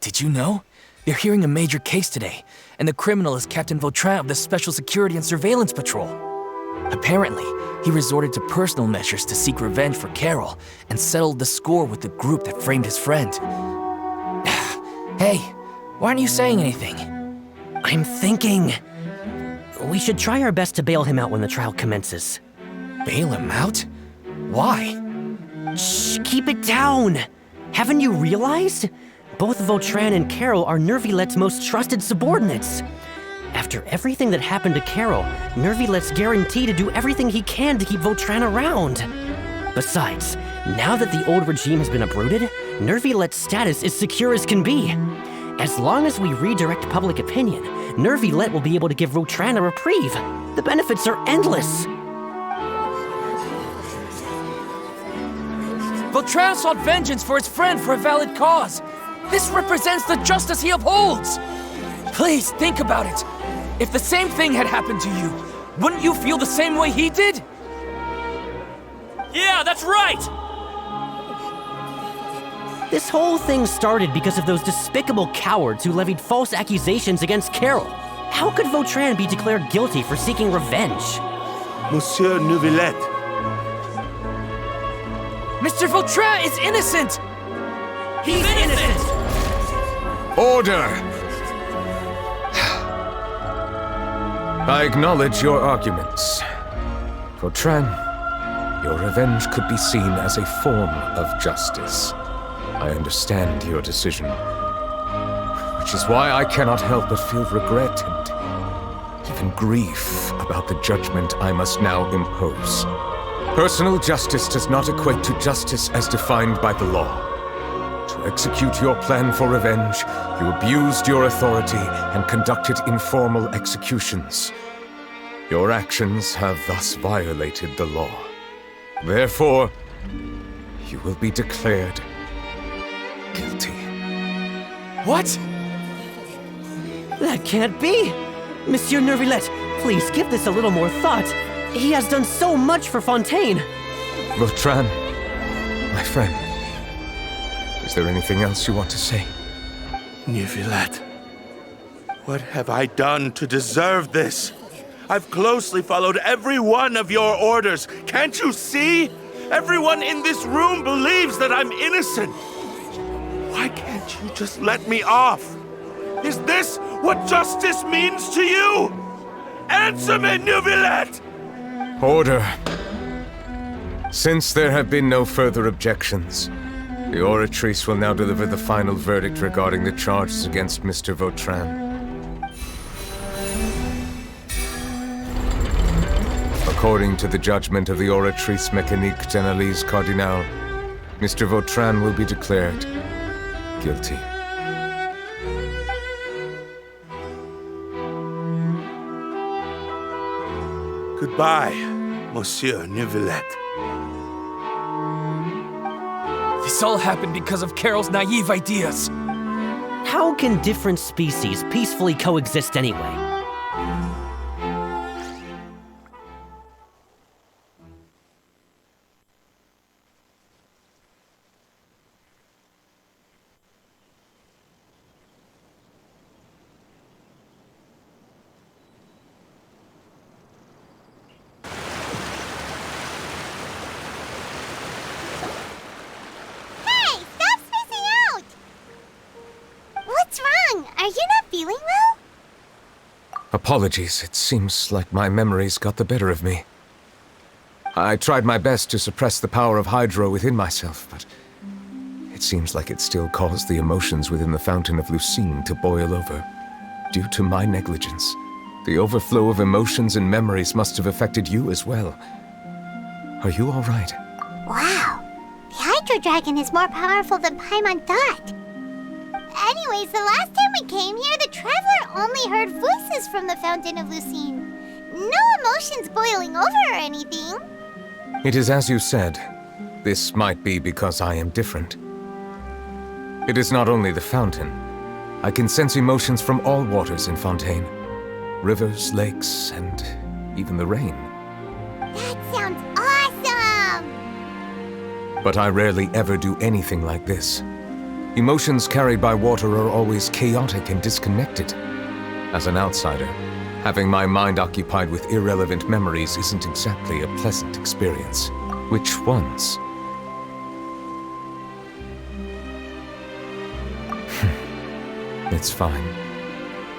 Did you know? They're hearing a major case today, and the criminal is Captain Vautrin of the Special Security and Surveillance Patrol. Apparently, he resorted to personal measures to seek revenge for Carol and settled the score with the group that framed his friend. Hey, why aren't you saying anything? I'm thinking... we should try our best to bail him out when the trial commences. Bail him out? Why? Shh, keep it down! Haven't you realized? Both Vautrin and Carol are Neuvillette's most trusted subordinates. After everything that happened to Carol, Neuvillette's guaranteed to do everything he can to keep Vautrin around. Besides, now that the old regime has been uprooted, Neuvillette's status is secure as can be. As long as we redirect public opinion, Neuvillette will be able to give Vautrin a reprieve. The benefits are endless. Vautrin sought vengeance for his friend for a valid cause. This represents the justice he upholds. Please think about it. If the same thing had happened to you, wouldn't you feel the same way he did? Yeah, that's right! This whole thing started because of those despicable cowards who levied false accusations against Carol. How could Vautrin be declared guilty for seeking revenge? Monsieur Neuvillette. Mr. Vautrin is innocent! He's innocent! Order! I acknowledge your arguments. Vautrin, your revenge could be seen as a form of justice. I understand your decision, which is why I cannot help but feel regret and even grief about the judgment I must now impose. Personal justice does not equate to justice as defined by the law. To execute your plan for revenge, you abused your authority and conducted informal executions. Your actions have thus violated the law. Therefore, you will be declared guilty. What? That can't be! Monsieur Neuvillette, please give this a little more thought. He has done so much for Fontaine. Vautrin, my friend, is there anything else you want to say? Neuvillette, what have I done to deserve this? I've closely followed every one of your orders. Can't you see? Everyone in this room believes that I'm innocent. Why can't you just let me off? Is this what justice means to you? Answer me, Neuvillette! Order. Since there have been no further objections, the Oratrice will now deliver the final verdict regarding the charges against Mr. Vautrin. According to the judgment of the Oratrice Mécanique d'Analyse Cardinal, Mr. Vautrin will be declared guilty. Goodbye, Monsieur Neuvillette. This all happened because of Carol's naive ideas. How can different species peacefully coexist anyway? Apologies, it seems like my memories got the better of me. I tried my best to suppress the power of Hydro within myself, but it seems like it still caused the emotions within the Fountain of Lucine to boil over. Due to my negligence, the overflow of emotions and memories must have affected you as well. Are you all right? Wow. The Hydro Dragon is more powerful than Paimon thought. Anyways, the last time we came here, the Traveler only heard voices from the Fountain of Lucine. No emotions boiling over or anything. It is as you said. This might be because I am different. It is not only the fountain. I can sense emotions from all waters in Fontaine. Rivers, lakes, and even the rain. That sounds awesome! But I rarely ever do anything like this. Emotions carried by water are always chaotic and disconnected. As an outsider, having my mind occupied with irrelevant memories isn't exactly a pleasant experience. Which ones? It's fine.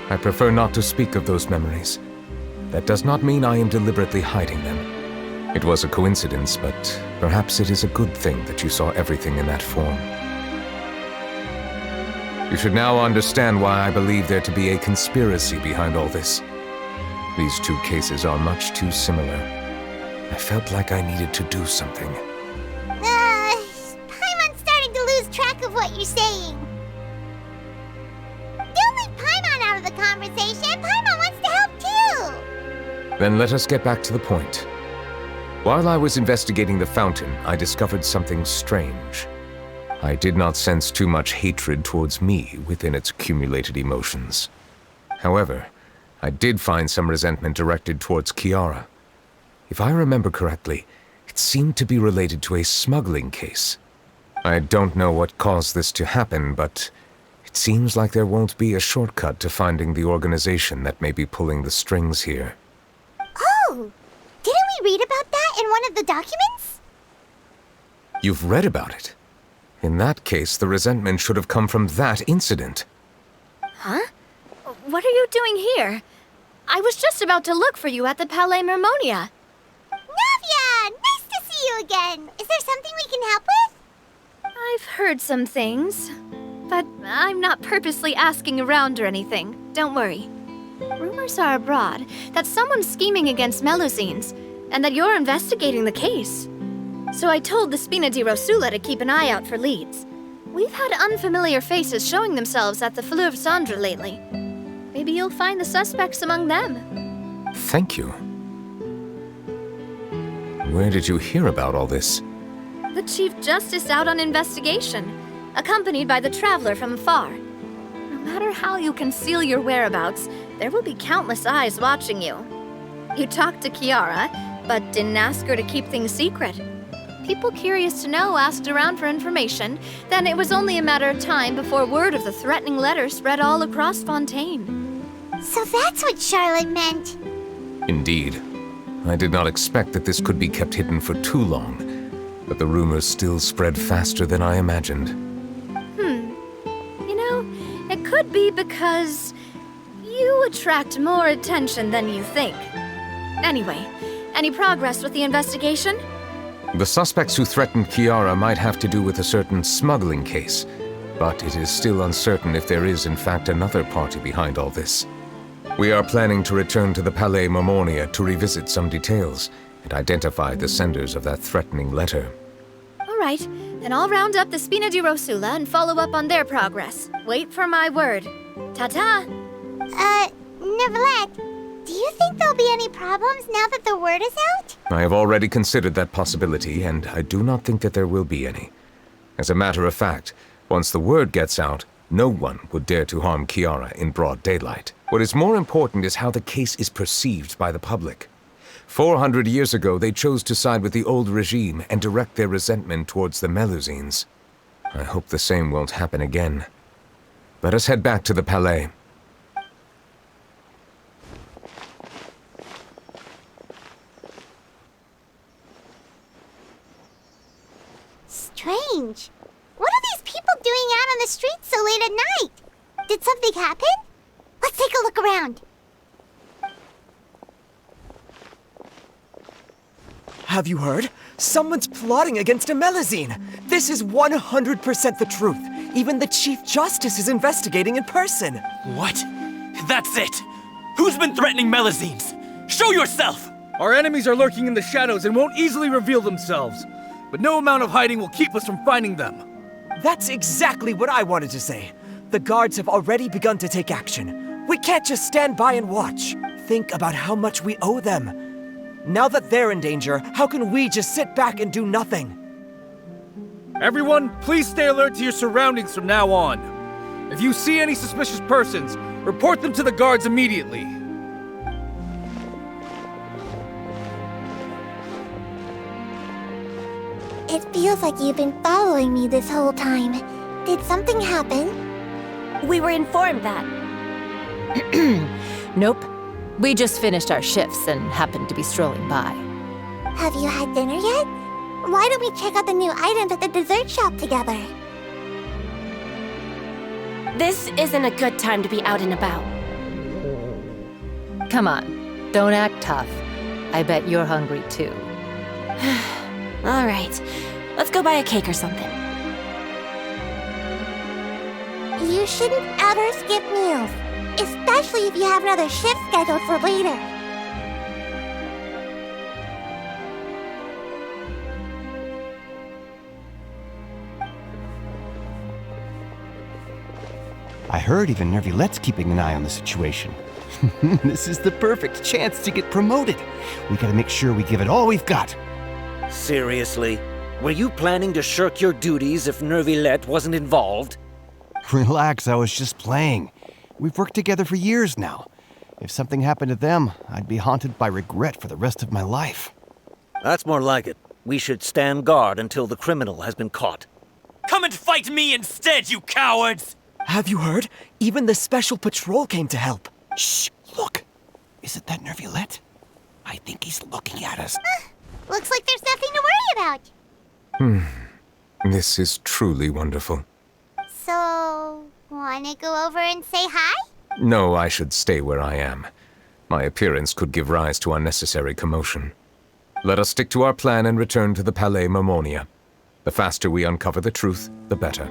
I prefer not to speak of those memories. That does not mean I am deliberately hiding them. It was a coincidence, but perhaps it is a good thing that you saw everything in that form. You should now understand why I believe there to be a conspiracy behind all this. These two cases are much too similar. I felt like I needed to do something. Paimon's starting to lose track of what you're saying. Don't leave Paimon out of the conversation. Paimon wants to help too. Then let us get back to the point. While I was investigating the fountain, I discovered something strange. I did not sense too much hatred towards me within its accumulated emotions. However, I did find some resentment directed towards Kiara. If I remember correctly, it seemed to be related to a smuggling case. I don't know what caused this to happen, but it seems like there won't be a shortcut to finding the organization that may be pulling the strings here. Oh! Didn't we read about that in one of the documents? You've read about it? In that case, the resentment should have come from that incident. Huh? What are you doing here? I was just about to look for you at the Palais Mermonia. Navia! Nice to see you again! Is there something we can help with? I've heard some things, but I'm not purposely asking around or anything. Don't worry. Rumors are abroad that someone's scheming against Melusines, and that you're investigating the case. So I told the Spina di Rosula to keep an eye out for leads. We've had unfamiliar faces showing themselves at the Fleuve Cendre lately. Maybe you'll find the suspects among them. Thank you. Where did you hear about all this? The Chief Justice out on investigation, accompanied by the Traveler from afar. No matter how you conceal your whereabouts, there will be countless eyes watching you. You talked to Kiara, but didn't ask her to keep things secret. People curious to know asked around for information, then it was only a matter of time before word of the threatening letter spread all across Fontaine. So that's what Charlotte meant. Indeed. I did not expect that this could be kept hidden for too long, but the rumors still spread faster than I imagined. You know, it could be because you attract more attention than you think. Anyway, any progress with the investigation? The suspects who threatened Kiara might have to do with a certain smuggling case, but it is still uncertain if there is in fact another party behind all this. We are planning to return to the Palais Marmonia to revisit some details and identify the senders of that threatening letter. All right, then I'll round up the Spina di Rosula and follow up on their progress. Wait for my word. Ta-ta! Neuvillette, do you think there'll be any problems now that the word is out? I have already considered that possibility, and I do not think that there will be any. As a matter of fact, once the word gets out, no one would dare to harm Kiara in broad daylight. What is more important is how the case is perceived by the public. 400 years ago, they chose to side with the old regime and direct their resentment towards the Melusines. I hope the same won't happen again. Let us head back to the Palais. Strange. What are these people doing out on the streets so late at night? Did something happen? Let's take a look around. Have you heard? Someone's plotting against a Melusine. This is 100% the truth. Even the Chief Justice is investigating in person. What? That's it! Who's been threatening Melusines? Show yourself! Our enemies are lurking in the shadows and won't easily reveal themselves. But no amount of hiding will keep us from finding them. That's exactly what I wanted to say. The guards have already begun to take action. We can't just stand by and watch. Think about how much we owe them. Now that they're in danger, how can we just sit back and do nothing? Everyone, please stay alert to your surroundings from now on. If you see any suspicious persons, report them to the guards immediately. It feels like you've been following me this whole time. Did something happen? We were informed that. Nope. We just finished our shifts and happened to be strolling by. Have you had dinner yet? Why don't we check out the new items at the dessert shop together? This isn't a good time to be out and about. Come on, don't act tough. I bet you're hungry too. All right, let's go buy a cake or something. You shouldn't ever skip meals, especially if you have another shift scheduled for later. I heard even Neuvillette's keeping an eye on the situation. This is the perfect chance to get promoted. We gotta make sure we give it all we've got. Seriously? Were you planning to shirk your duties if Neuvillette wasn't involved? Relax, I was just playing. We've worked together for years now. If something happened to them, I'd be haunted by regret for the rest of my life. That's more like it. We should stand guard until the criminal has been caught. Come and fight me instead, you cowards! Have you heard? Even the Special Patrol came to help. Shh! Look! Isn't that Neuvillette? I think he's looking at us. Looks like there's nothing to worry about. This is truly wonderful. So, wanna go over and say hi? No, I should stay where I am. My appearance could give rise to unnecessary commotion. Let us stick to our plan and return to the Palais Marmonia. The faster we uncover the truth, the better.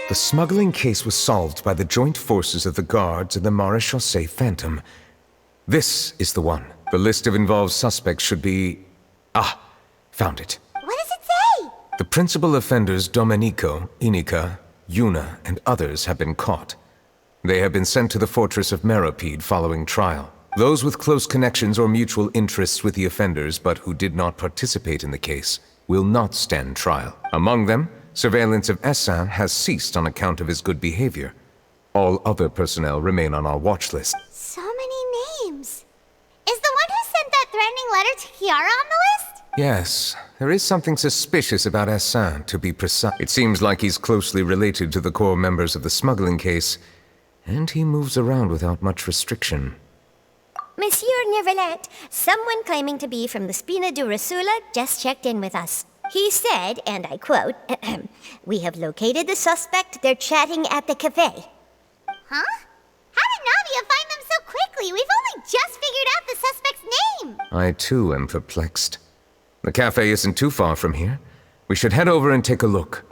The smuggling case was solved by the joint forces of the guards and the Maréchaussée Phantom. This is the one. The list of involved suspects should be... Ah, found it. What does it say? The principal offenders Domenico, Inica, Yuna, and others have been caught. They have been sent to the fortress of Meropide following trial. Those with close connections or mutual interests with the offenders but who did not participate in the case will not stand trial. Among them, surveillance of Essin has ceased on account of his good behavior. All other personnel remain on our watch list. So many names. Is the one who sent that threatening letter to Kiara on the list? Yes, there is something suspicious about Essin, to be precise. It seems like he's closely related to the core members of the smuggling case, and he moves around without much restriction. Monsieur Neuvillette, someone claiming to be from the Spina di Rosula just checked in with us. He said, and I quote, "We have located the suspect. They're chatting at the cafe." Huh? How did Navia find them so quickly? We've only just figured out the suspect's name. I too am perplexed. The cafe isn't too far from here. We should head over and take a look.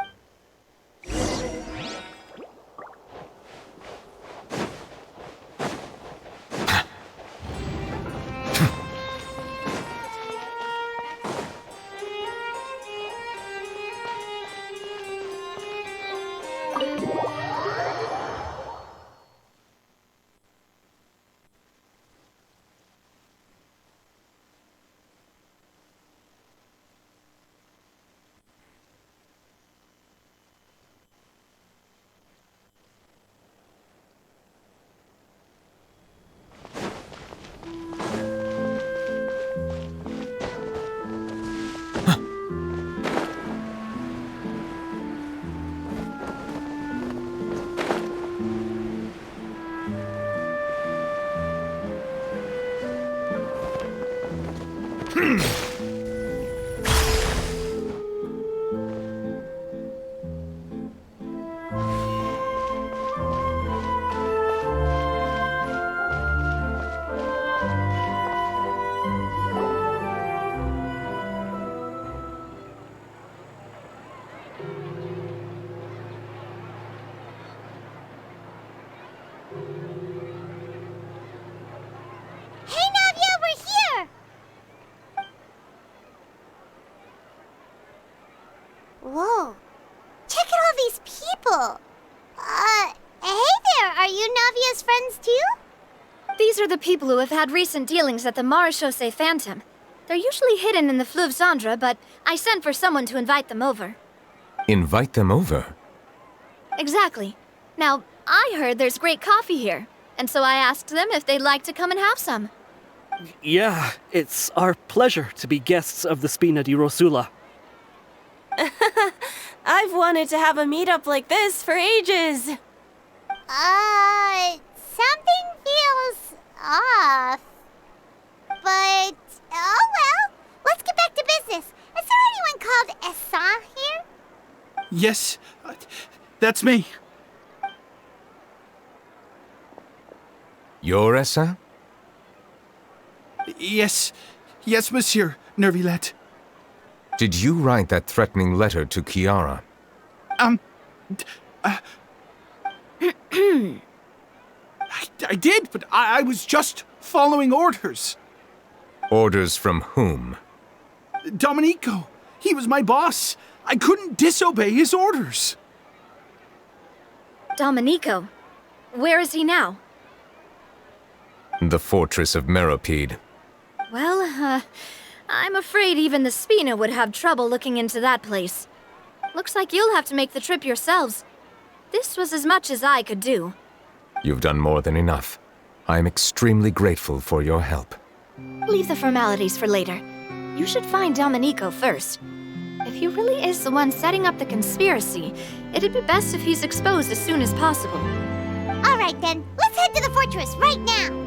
Hey, Navia, we're here! Whoa. Check out all these people. Hey there, are you Navia's friends too? These are the people who have had recent dealings at the Maréchaussée Phantom. They're usually hidden in the Fleuve Cendre, but I sent for someone to invite them over. Invite them over? Exactly. Now, I heard there's great coffee here, and so I asked them if they'd like to come and have some. Yeah, it's our pleasure to be guests of the Spina di Rosula. I've wanted to have a meetup like this for ages. Something feels off. But, oh well. Let's get back to business. Is there anyone called Essin here? Yes, that's me. You're Essin? Yes, monsieur Neuvillette. Did you write that threatening letter to Kiara? I did, but I was just following orders. Orders from whom? Domenico. He was my boss. I couldn't disobey his orders. Domenico? Where is he now? The fortress of Meropide. Well, I'm afraid even the Spina would have trouble looking into that place. Looks like you'll have to make the trip yourselves. This was as much as I could do. You've done more than enough. I am extremely grateful for your help. Leave the formalities for later. You should find Domenico first. If he really is the one setting up the conspiracy, it'd be best if he's exposed as soon as possible. All right then, let's head to the fortress right now.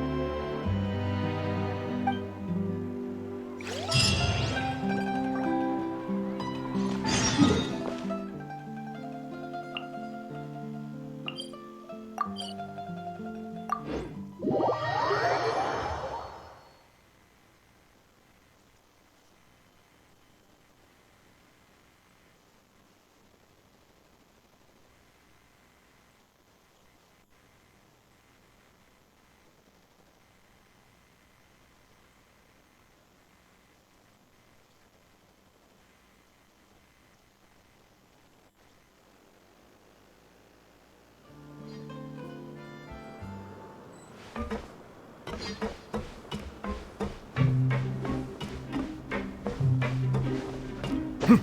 It's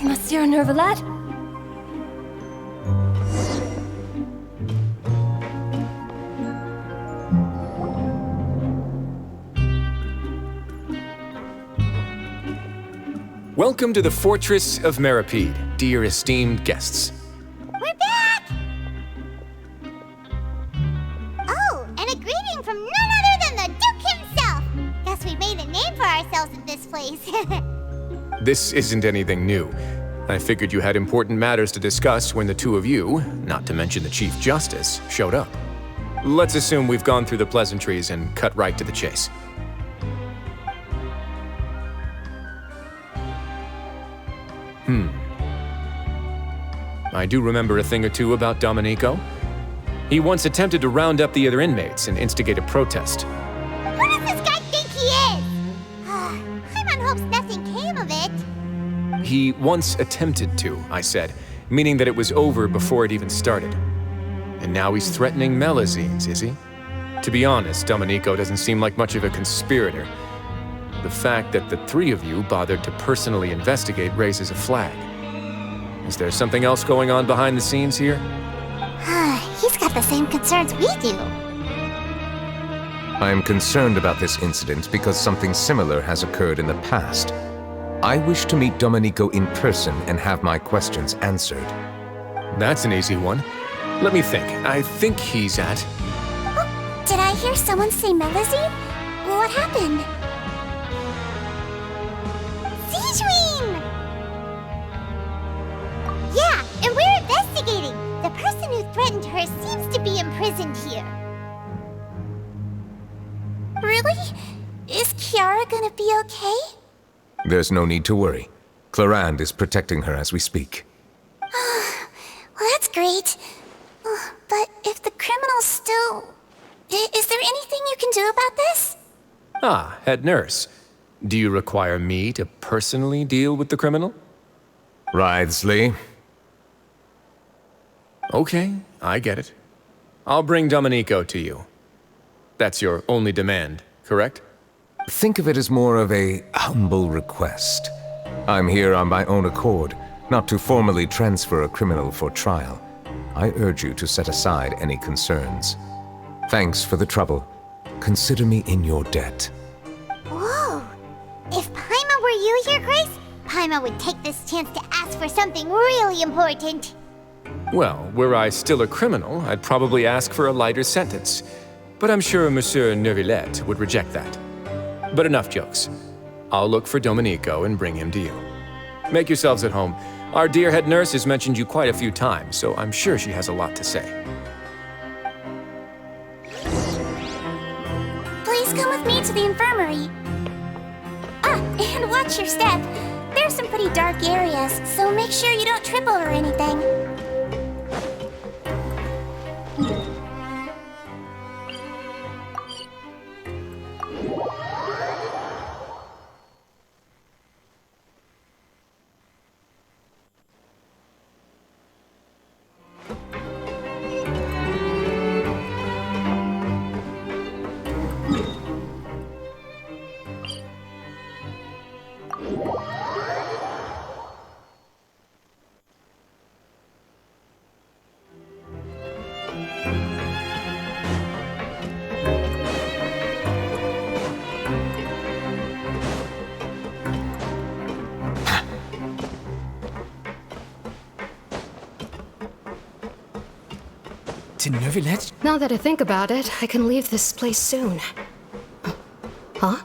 Monsieur Neuvillette. Welcome to the Fortress of Meripede, dear esteemed guests. We're back! Oh, and a greeting from none other than the Duke himself! Guess we made a name for ourselves in this place. This isn't anything new. I figured you had important matters to discuss when the two of you, not to mention the Chief Justice, showed up. Let's assume we've gone through the pleasantries and cut right to the chase. I do remember a thing or two about Domenico. He once attempted to round up the other inmates and instigate a protest. Who does this guy think he is? Paimon hopes nothing came of it. He once attempted to, I said, meaning that it was over before it even started. And now he's threatening Melazines, is he? To be honest, Domenico doesn't seem like much of a conspirator. The fact that the three of you bothered to personally investigate raises a flag. Is there something else going on behind the scenes here? He's got the same concerns we do. I am concerned about this incident because something similar has occurred in the past. I wish to meet Domenico in person and have my questions answered. That's an easy one. Let me think. I think he's at... Oh, did I hear someone say Melazine? What happened? Siegeween! Yeah, and we're investigating. The person who threatened her seems to be imprisoned here. Really? Is Kiara gonna be okay? There's no need to worry. Clarande is protecting her as we speak. Well, that's great. But if the criminal's still... Is there anything you can do about this? Ah, head nurse. Do you require me to personally deal with the criminal? Wriothesley. Okay, I get it. I'll bring Domenico to you. That's your only demand, correct? Think of it as more of a humble request. I'm here on my own accord, not to formally transfer a criminal for trial. I urge you to set aside any concerns. Thanks for the trouble. Consider me in your debt. Whoa! If Paimon were you here, Grace, Paimon would take this chance to ask for something really important. Well, were I still a criminal, I'd probably ask for a lighter sentence. But I'm sure Monsieur Neuvillette would reject that. But enough jokes. I'll look for Domenico and bring him to you. Make yourselves at home. Our dear head nurse has mentioned you quite a few times, so I'm sure she has a lot to say. Please come with me to the infirmary. And watch your step. There's some pretty dark areas, so make sure you don't trip over anything. To Neuvillette? Now that I think about it, I can leave this place soon. Huh?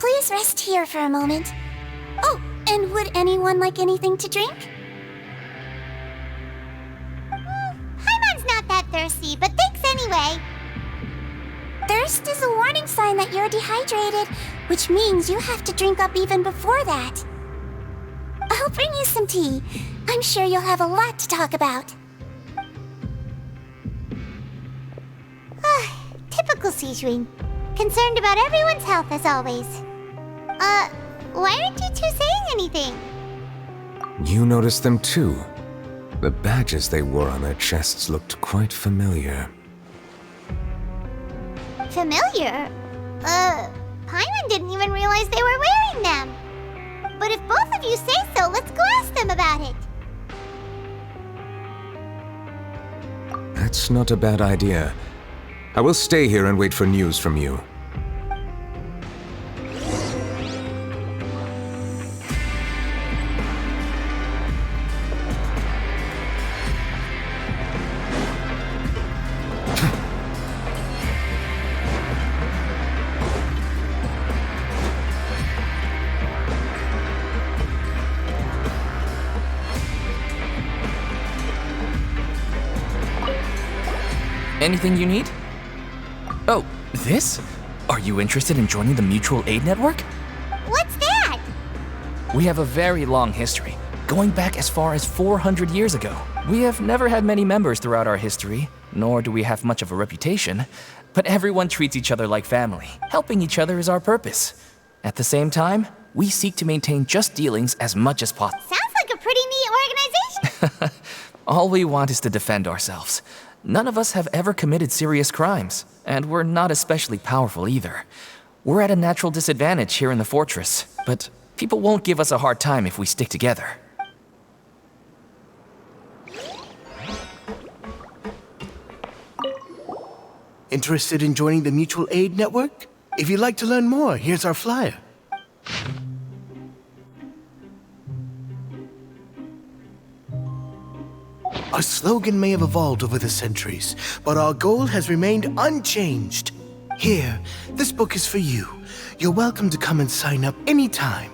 Please rest here for a moment. Oh, and would anyone like anything to drink? Paimon's not that thirsty, but thanks anyway. Thirst is a warning sign that you're dehydrated, which means you have to drink up even before that. I'll bring you some tea. I'm sure you'll have a lot to talk about. Sijun. Concerned about everyone's health as always. Why aren't you two saying anything? You noticed them too. The badges they wore on their chests looked quite familiar. Familiar? Paimon didn't even realize they were wearing them. But if both of you say so, let's go ask them about it. That's not a bad idea. I will stay here and wait for news from you. Anything you need? Oh, this? Are you interested in joining the Mutual Aid Network? What's that? We have a very long history, going back as far as 400 years ago. We have never had many members throughout our history, nor do we have much of a reputation, but everyone treats each other like family. Helping each other is our purpose. At the same time, we seek to maintain just dealings as much as possible. Sounds like a pretty neat organization. All we want is to defend ourselves. None of us have ever committed serious crimes, and we're not especially powerful either. We're at a natural disadvantage here in the fortress, but people won't give us a hard time if we stick together. Interested in joining the Mutual Aid Network? If you'd like to learn more, here's our flyer. Our slogan may have evolved over the centuries, but our goal has remained unchanged. Here, this book is for you. You're welcome to come and sign up anytime.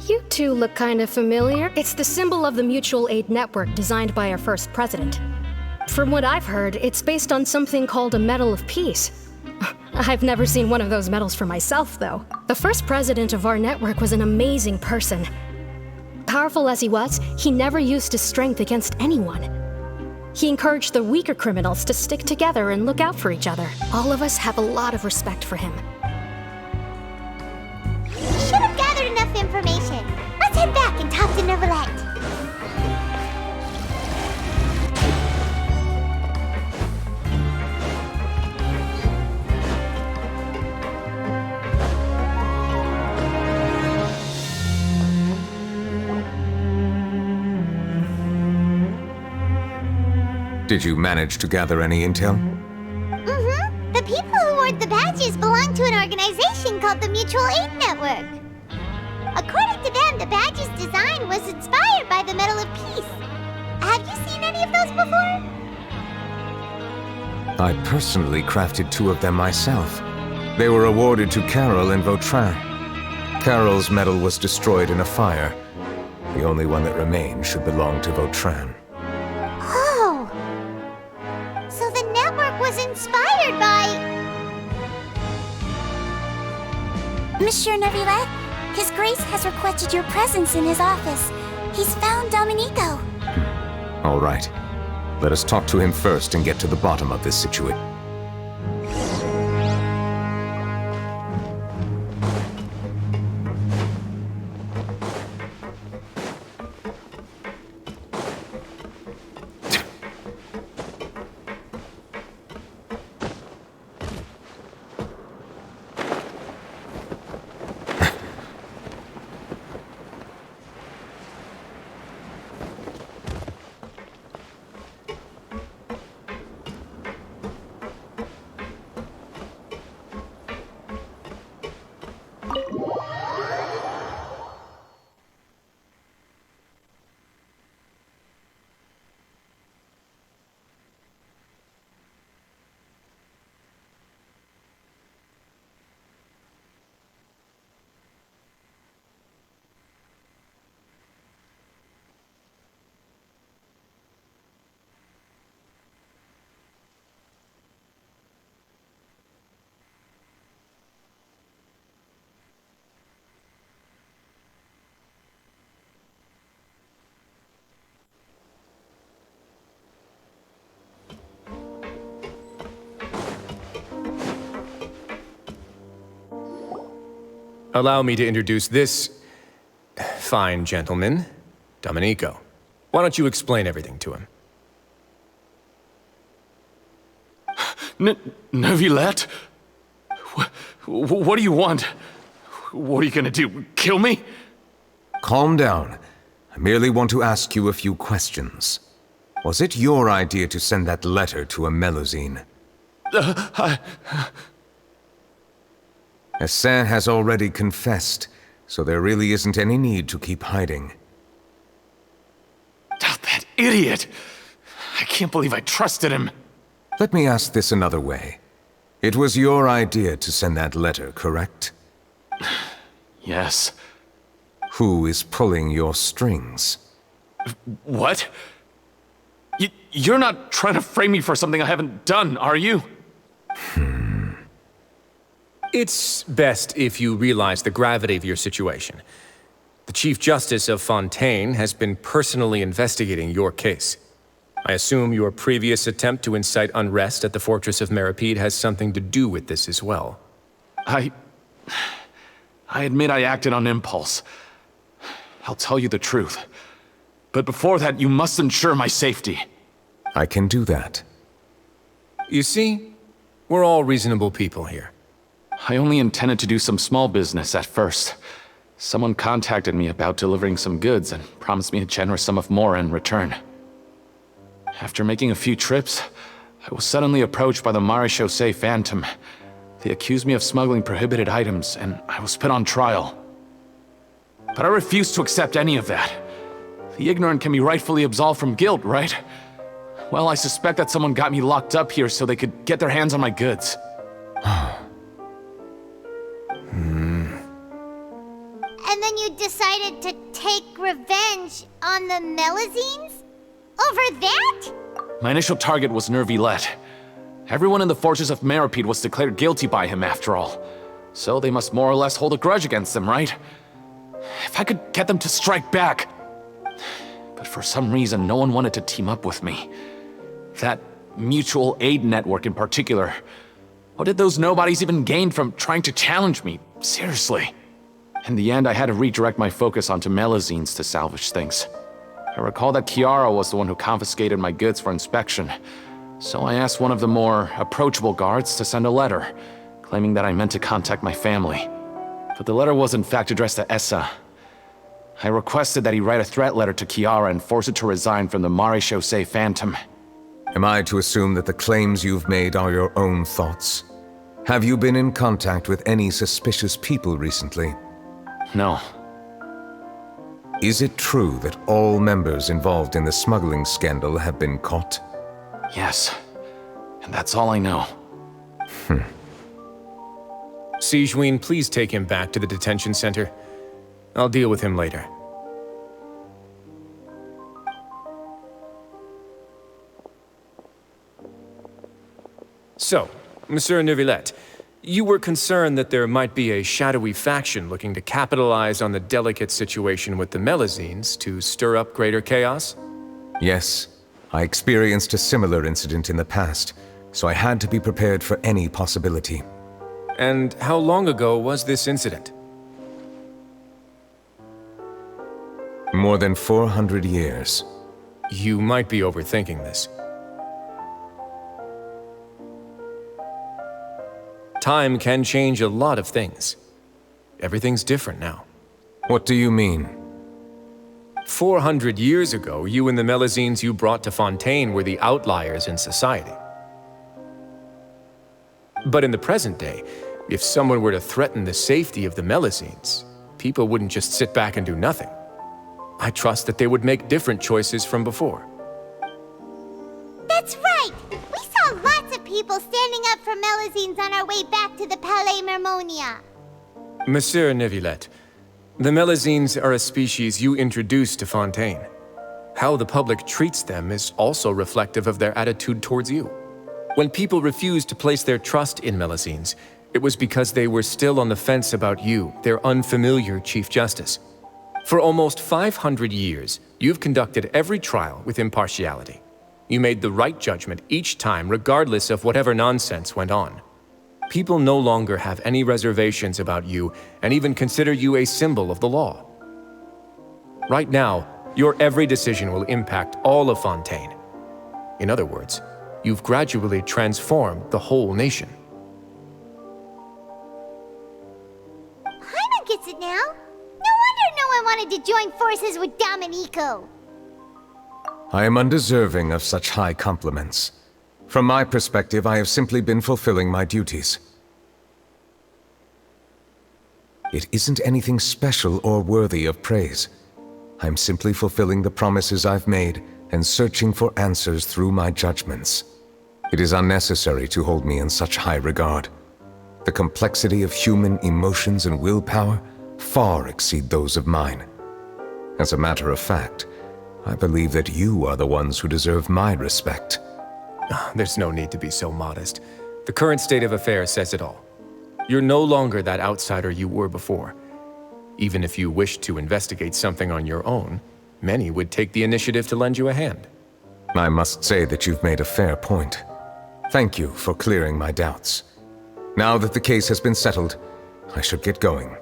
You two look kind of familiar. It's the symbol of the Mutual Aid Network designed by our first president. From what I've heard, it's based on something called a Medal of Peace. I've never seen one of those medals for myself, though. The first president of our network was an amazing person. Powerful as he was, he never used his strength against anyone. He encouraged the weaker criminals to stick together and look out for each other. All of us have a lot of respect for him. We should have gathered enough information. Let's head back and talk to Neuvillette. Did you manage to gather any intel? Mm-hmm. The people who wore the badges belong to an organization called the Mutual Aid Network. According to them, the badge's design was inspired by the Medal of Peace. Have you seen any of those before? I personally crafted 2 of them myself. They were awarded to Carol and Vautrin. Carol's medal was destroyed in a fire. The only one that remained should belong to Vautrin. Oh! So the network was inspired by... Monsieur Neuvillette, His Grace has requested your presence in his office. He's found Domenico. All right. Let us talk to him first and get to the bottom of this situation. Allow me to introduce this fine gentleman, Domenico. Why don't you explain everything to him? Neuvillette? What do you want? What are you gonna do? Kill me? Calm down. I merely want to ask you a few questions. Was it your idea to send that letter to a Melusine? Essin has already confessed, so there really isn't any need to keep hiding. That idiot! I can't believe I trusted him. Let me ask this another way. It was your idea to send that letter, correct? Yes. Who is pulling your strings? What? You're not trying to frame me for something I haven't done, are you? It's best if you realize the gravity of your situation. The Chief Justice of Fontaine has been personally investigating your case. I assume your previous attempt to incite unrest at the Fortress of Meripede has something to do with this as well. I admit I acted on impulse. I'll tell you the truth. But before that, you must ensure my safety. I can do that. You see, we're all reasonable people here. I only intended to do some small business at first. Someone contacted me about delivering some goods and promised me a generous sum of more in return. After making a few trips, I was suddenly approached by the Maréchaussée Phantom. They accused me of smuggling prohibited items, and I was put on trial. But I refused to accept any of that. The ignorant can be rightfully absolved from guilt, right? Well, I suspect that someone got me locked up here so they could get their hands on my goods. And then you decided to take revenge on the Melusines? Over that? My initial target was Neuvillette. Everyone in the Fortress of Meripede was declared guilty by him after all. So they must more or less hold a grudge against them, right? If I could get them to strike back. But for some reason, no one wanted to team up with me. That mutual aid network in particular. What did those nobodies even gain from trying to challenge me? Seriously. In the end, I had to redirect my focus onto Melusines to salvage things. I recall that Chiara was the one who confiscated my goods for inspection, so I asked one of the more approachable guards to send a letter, claiming that I meant to contact my family. But the letter was in fact addressed to Essa. I requested that he write a threat letter to Chiara and force it to resign from the Maréchaussée Phantom. Am I to assume that the claims you've made are your own thoughts? Have you been in contact with any suspicious people recently? No. Is it true that all members involved in the smuggling scandal have been caught? Yes. And that's all I know. Sigewinne, please take him back to the detention center. I'll deal with him later. So, Monsieur Neuvillette, you were concerned that there might be a shadowy faction looking to capitalize on the delicate situation with the Melusines to stir up greater chaos? Yes. I experienced a similar incident in the past, so I had to be prepared for any possibility. And how long ago was this incident? More than 400 years. You might be overthinking this. Time can change a lot of things. Everything's different now. What do you mean? 400 years ago, you and the Melusines you brought to Fontaine were the outliers in society. But in the present day, if someone were to threaten the safety of the Melusines, people wouldn't just sit back and do nothing. I trust that they would make different choices from before. That's right! We saw lots of people standing up for Melusines on our way back to the Palais Mermonia. Monsieur Neuvillette, the Melusines are a species you introduced to Fontaine. How the public treats them is also reflective of their attitude towards you. When people refused to place their trust in Melusines, it was because they were still on the fence about you, their unfamiliar Chief Justice. For almost 500 years, you've conducted every trial with impartiality. You made the right judgment each time, regardless of whatever nonsense went on. People no longer have any reservations about you and even consider you a symbol of the law. Right now, your every decision will impact all of Fontaine. In other words, you've gradually transformed the whole nation. Paimon gets it now. No wonder no one wanted to join forces with Domenico. I am undeserving of such high compliments. From my perspective, I have simply been fulfilling my duties. It isn't anything special or worthy of praise. I'm simply fulfilling the promises I've made and searching for answers through my judgments. It is unnecessary to hold me in such high regard. The complexity of human emotions and willpower far exceed those of mine. As a matter of fact, I believe that you are the ones who deserve my respect. There's no need to be so modest. The current state of affairs says it all. You're no longer that outsider you were before. Even if you wished to investigate something on your own, many would take the initiative to lend you a hand. I must say that you've made a fair point. Thank you for clearing my doubts. Now that the case has been settled, I should get going.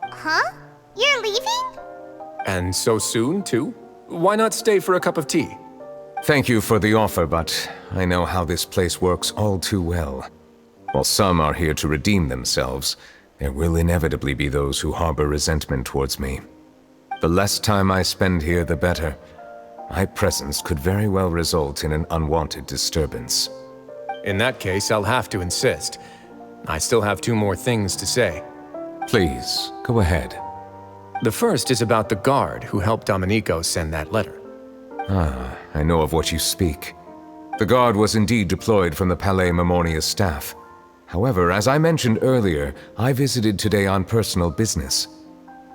Huh? You're leaving? And so soon, too? Why not stay for a cup of tea? Thank you for the offer, but I know how this place works all too well. While some are here to redeem themselves, there will inevitably be those who harbor resentment towards me. The less time I spend here, the better. My presence could very well result in an unwanted disturbance. In that case, I'll have to insist. I still have 2 more things to say. Please, go ahead. The first is about the guard who helped Domenico send that letter. Ah, I know of what you speak. The guard was indeed deployed from the Palais Memoria's staff. However, as I mentioned earlier, I visited today on personal business.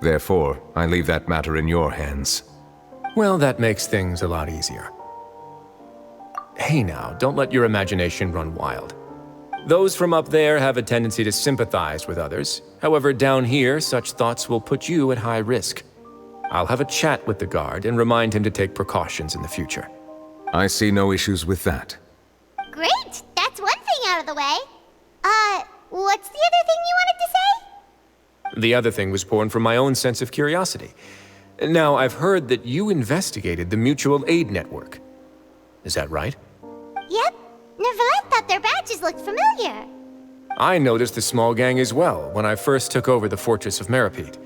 Therefore, I leave that matter in your hands. Well, that makes things a lot easier. Hey now, don't let your imagination run wild. Those from up there have a tendency to sympathize with others. However, down here, such thoughts will put you at high risk. I'll have a chat with the guard and remind him to take precautions in the future. I see no issues with that. Great! That's one thing out of the way. What's the other thing you wanted to say? The other thing was born from my own sense of curiosity. Now, I've heard that you investigated the mutual aid network. Is that right? Yep. Neuvillette thought their badges looked familiar. I noticed the small gang as well when I first took over the fortress of Meropide.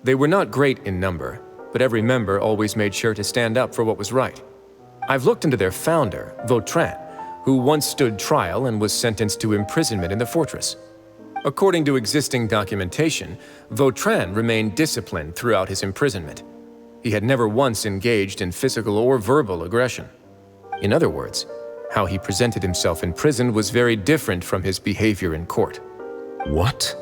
They were not great in number, but every member always made sure to stand up for what was right. I've looked into their founder, Vautrin, who once stood trial and was sentenced to imprisonment in the fortress. According to existing documentation, Vautrin remained disciplined throughout his imprisonment. He had never once engaged in physical or verbal aggression. In other words, how he presented himself in prison was very different from his behavior in court. What?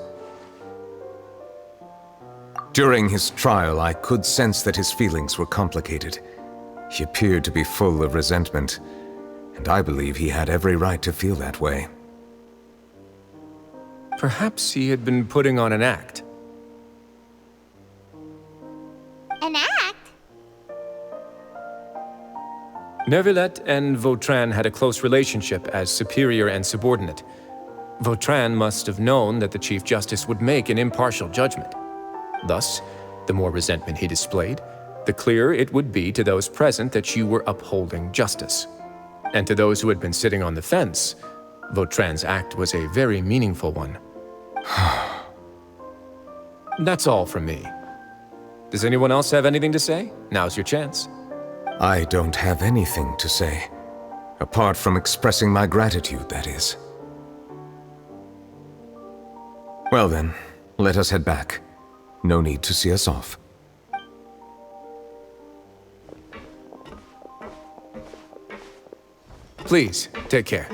During his trial, I could sense that his feelings were complicated. He appeared to be full of resentment, and I believe he had every right to feel that way. Perhaps he had been putting on an act. An act? Neuvillette and Vautrin had a close relationship as superior and subordinate. Vautrin must have known that the Chief Justice would make an impartial judgment. Thus, the more resentment he displayed, the clearer it would be to those present that you were upholding justice. And to those who had been sitting on the fence, Vautrin's act was a very meaningful one. That's all from me. Does anyone else have anything to say? Now's your chance. I don't have anything to say. Apart from expressing my gratitude, that is. Well then, let us head back. No need to see us off. Please, take care.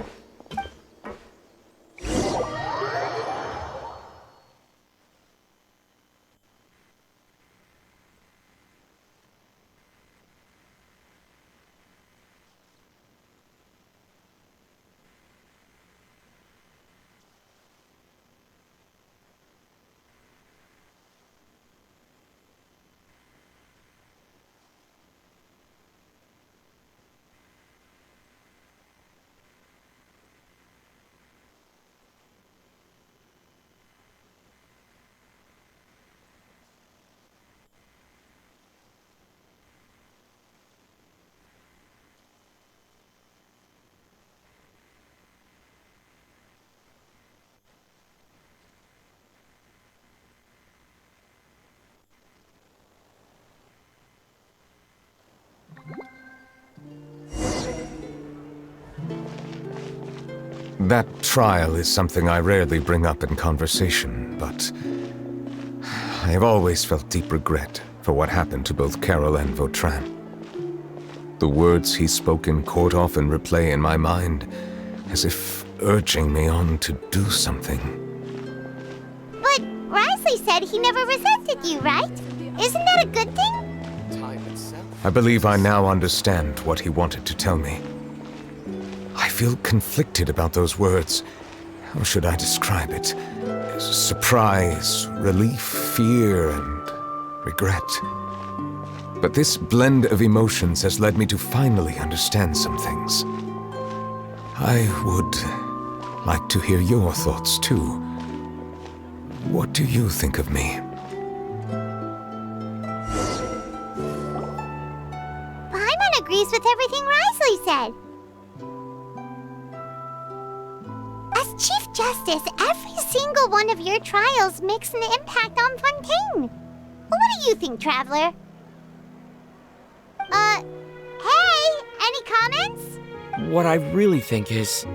That trial is something I rarely bring up in conversation, but I have always felt deep regret for what happened to both Carol and Vautrin. The words he spoke in court often replay in my mind, as if urging me on to do something. But Risley said he never resented you, right? Isn't that a good thing? I believe I now understand what he wanted to tell me. I feel conflicted about those words. How should I describe it? Surprise, relief, fear, and regret. But this blend of emotions has led me to finally understand some things. I would like to hear your thoughts too. What do you think of me? Paimon agrees with everything Risley said. As Chief Justice, every single one of your trials makes an impact on Fontaine. What do you think, Traveler? Hey, any comments? What I really think is,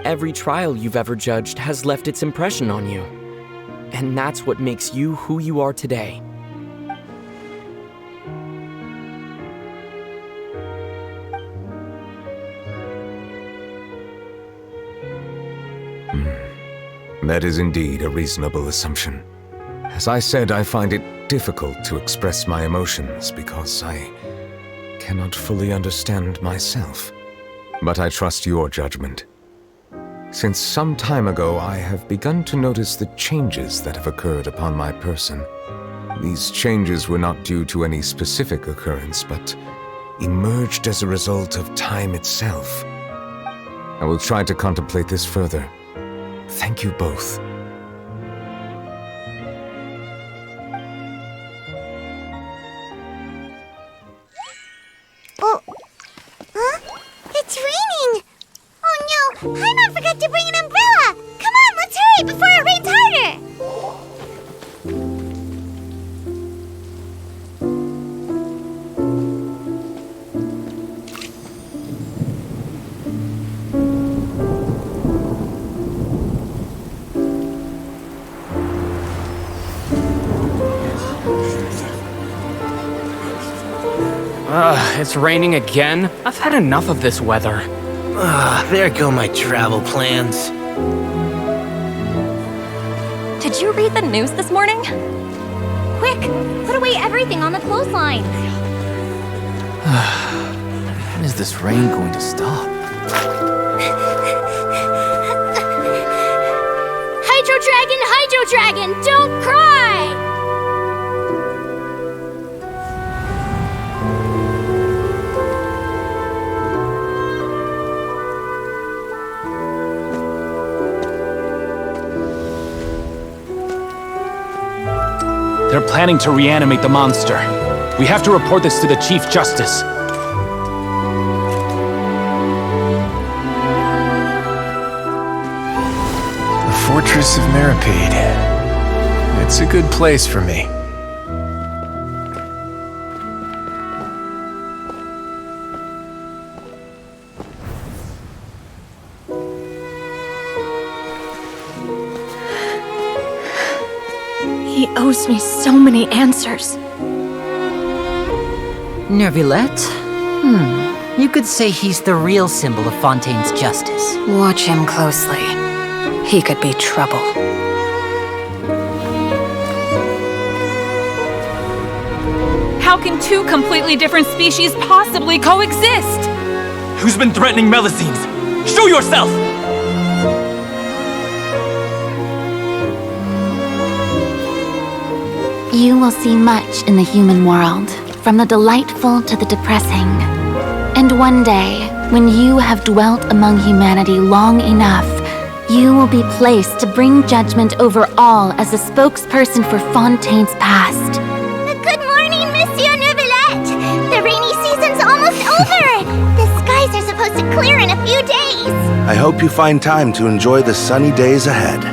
every trial you've ever judged has left its impression on you. And that's what makes you who you are today. That is indeed a reasonable assumption. As I said, I find it difficult to express my emotions because I cannot fully understand myself. But I trust your judgment. Since some time ago, I have begun to notice the changes that have occurred upon my person. These changes were not due to any specific occurrence, but emerged as a result of time itself. I will try to contemplate this further. Thank you both. Oh, huh? It's raining! Oh no, Paimon forgot to bring an umbrella! Come on, let's hurry before it rains harder! It's raining again? I've had enough of this weather. There go my travel plans. Did you read the news this morning? Quick, put away everything on the clothesline. When is this rain going to stop? Hydro Dragon, don't cry! They're planning to reanimate the monster. We have to report this to the Chief Justice. The Fortress of Meripede. It's a good place for me. He owes me so many answers. Neuvillette? You could say he's the real symbol of Fontaine's justice. Watch him closely. He could be trouble. How can two completely different species possibly coexist? Who's been threatening Melusines? Show yourself! You will see much in the human world, from the delightful to the depressing. And one day, when you have dwelt among humanity long enough, you will be placed to bring judgment over all as a spokesperson for Fontaine's past. Good morning, Monsieur Neuvillette! The rainy season's almost over! The skies are supposed to clear in a few days! I hope you find time to enjoy the sunny days ahead.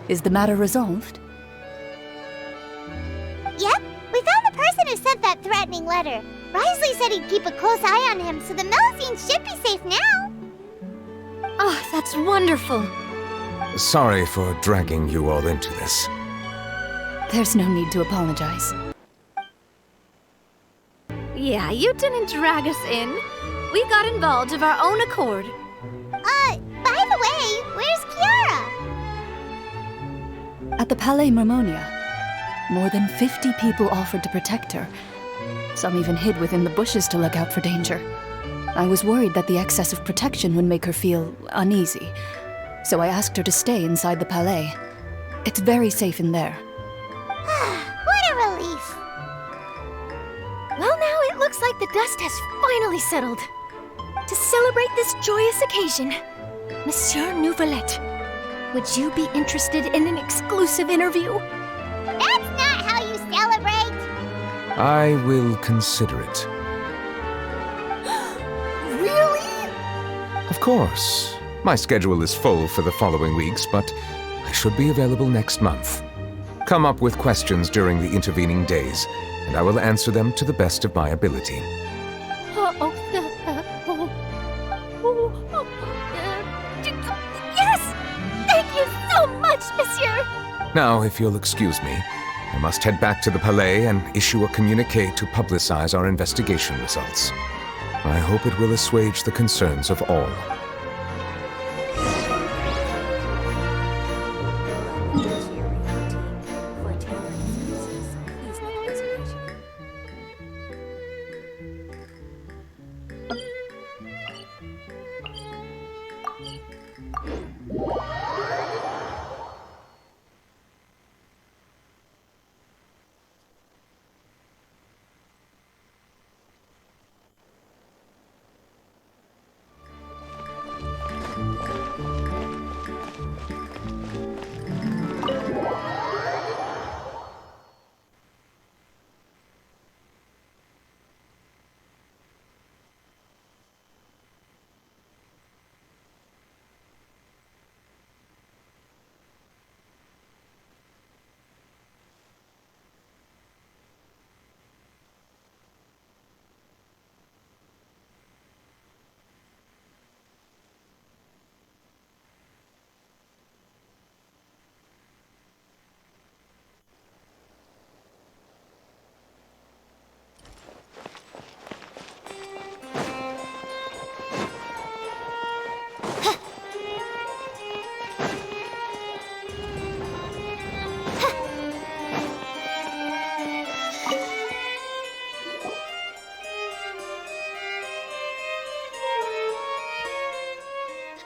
Is the matter resolved? Yep, we found the person who sent that threatening letter. Risley said he'd keep a close eye on him, so the Melusines should be safe now. Oh, that's wonderful. Sorry for dragging you all into this. There's no need to apologize. Yeah, you didn't drag us in. We got involved of our own accord. By the way, where's Kiara? At the Palais Mermonia, more than 50 people offered to protect her. Some even hid within the bushes to look out for danger. I was worried that the excess of protection would make her feel uneasy, so I asked her to stay inside the Palais. It's very safe in there. What a relief. Well, now it looks like the dust has finally settled. To celebrate this joyous occasion, Monsieur Neuvillette, would you be interested in an exclusive interview? That's not how you celebrate! I will consider it. Really? Of course. My schedule is full for the following weeks, but I should be available next month. Come up with questions during the intervening days, and I will answer them to the best of my ability. Yes! Thank you so much, Monsieur! Now, if you'll excuse me, I must head back to the Palais and issue a communiqué to publicize our investigation results. I hope it will assuage the concerns of all.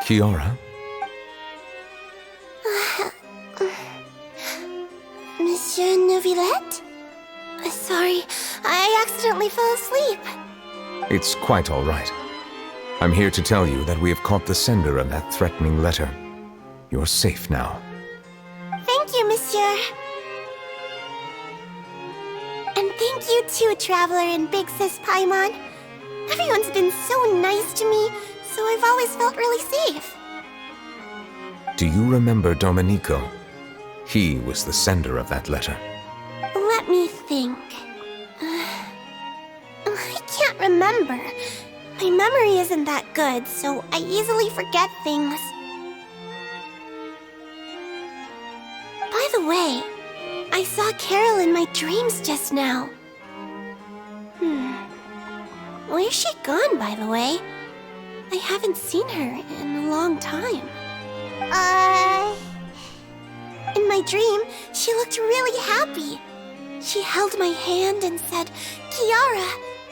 Kiara? Monsieur Neuvillette? Sorry, I accidentally fell asleep. It's quite all right. I'm here to tell you that we have caught the sender of that threatening letter. You're safe now. Thank you, Monsieur. And thank you too, Traveler and Big Sis Paimon. Everyone's been so nice to me, so I've always felt really safe. Do you remember Domenico? He was the sender of that letter. Let me think. I can't remember. My memory isn't that good, so I easily forget things. By the way, I saw Carol in my dreams just now. Where's she gone, by the way? I haven't seen her in a long time. In my dream, she looked really happy. She held my hand and said, "Kiara,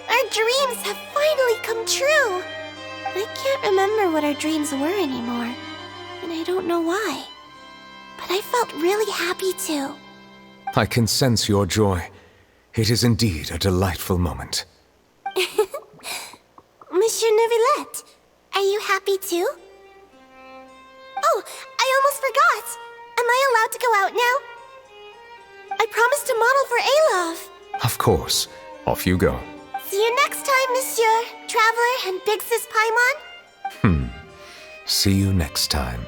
our dreams have finally come true." I can't remember what our dreams were anymore, and I don't know why. But I felt really happy too. I can sense your joy. It is indeed a delightful moment. Monsieur Neuvillette, are you happy too? Oh, I almost forgot. Am I allowed to go out now? I promised to model for Alov. Of course. Off you go. See you next time, Monsieur, Traveler and Big Sis Paimon. See you next time.